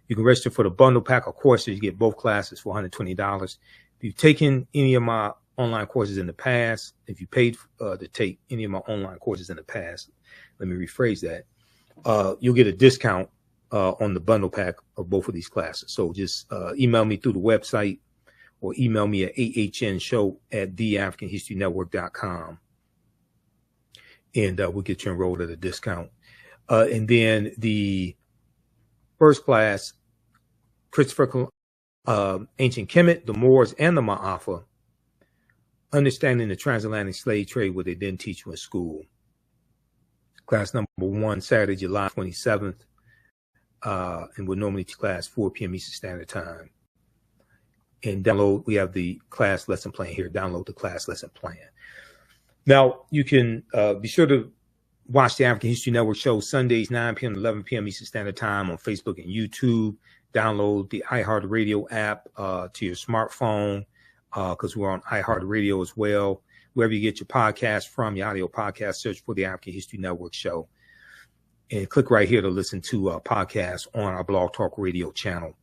You can register for the bundle pack of courses. You get both classes for $120. If you've taken any of my online courses in the past, if you paid to take any of my online courses in the past, let me rephrase that, you'll get a discount on the bundle pack of both of these classes. So just email me through the website or email me at ahnshow@theafricanhistorynetwork.com, and we'll get you enrolled at a discount. And then the first class, Christopher, Ancient Kemet, the Moors, and the Ma'afa, Understanding the Transatlantic Slave Trade, what they didn't teach you in school. Class number 1, Saturday, July 27th, and we'll normally teach class 4 p.m. Eastern Standard Time. And download, we have the class lesson plan here. Download the class lesson plan. Now, you can be sure to watch the African History Network show Sundays, 9 p.m. to 11 p.m. Eastern Standard Time on Facebook and YouTube. Download the iHeartRadio app to your smartphone, because we're on iHeartRadio as well. Wherever you get your podcast from, your audio podcast, search for the African History Network show. And click right here to listen to podcasts on our Blog Talk Radio channel.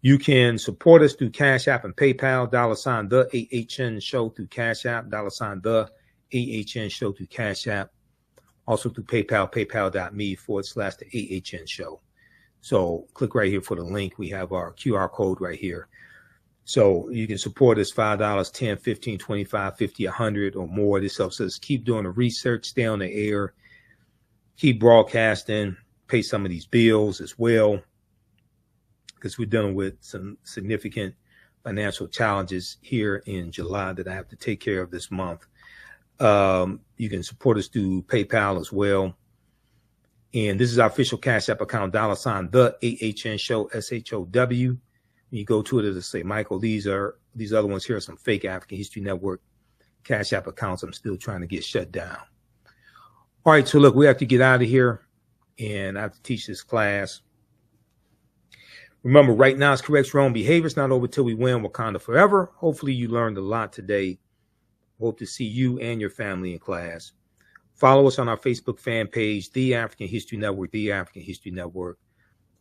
You can support us through Cash App and PayPal, $ the AHN show through Cash App, $ the AHN show through Cash App. Also through PayPal, paypal.me/the AHN show. So click right here for the link. We have our QR code right here. So you can support us $5, $10, $15, $25, $50, $100 or more. This helps us keep doing the research, stay on the air, keep broadcasting, pay some of these bills as well, because we're dealing with some significant financial challenges here in July that I have to take care of this month. You can support us through PayPal as well. And this is our official Cash App account, $ the AHN show, SHOW. When you go to it, it'll say, Michael, these other ones here are some fake African History Network Cash App accounts I'm still trying to get shut down. All right, so look, we have to get out of here, and I have to teach this class. Remember, right now is correct wrong behavior. It's not over till we win. Wakanda forever. Hopefully you learned a lot today. Hope to see you and your family in class. Follow us on our Facebook fan page, The African History Network, The African History Network.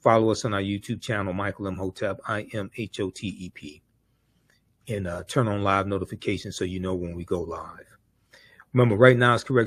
Follow us on our YouTube channel, Michael Imhotep, IMHOTEP. And turn on live notifications so you know when we go live. Remember, right now is correct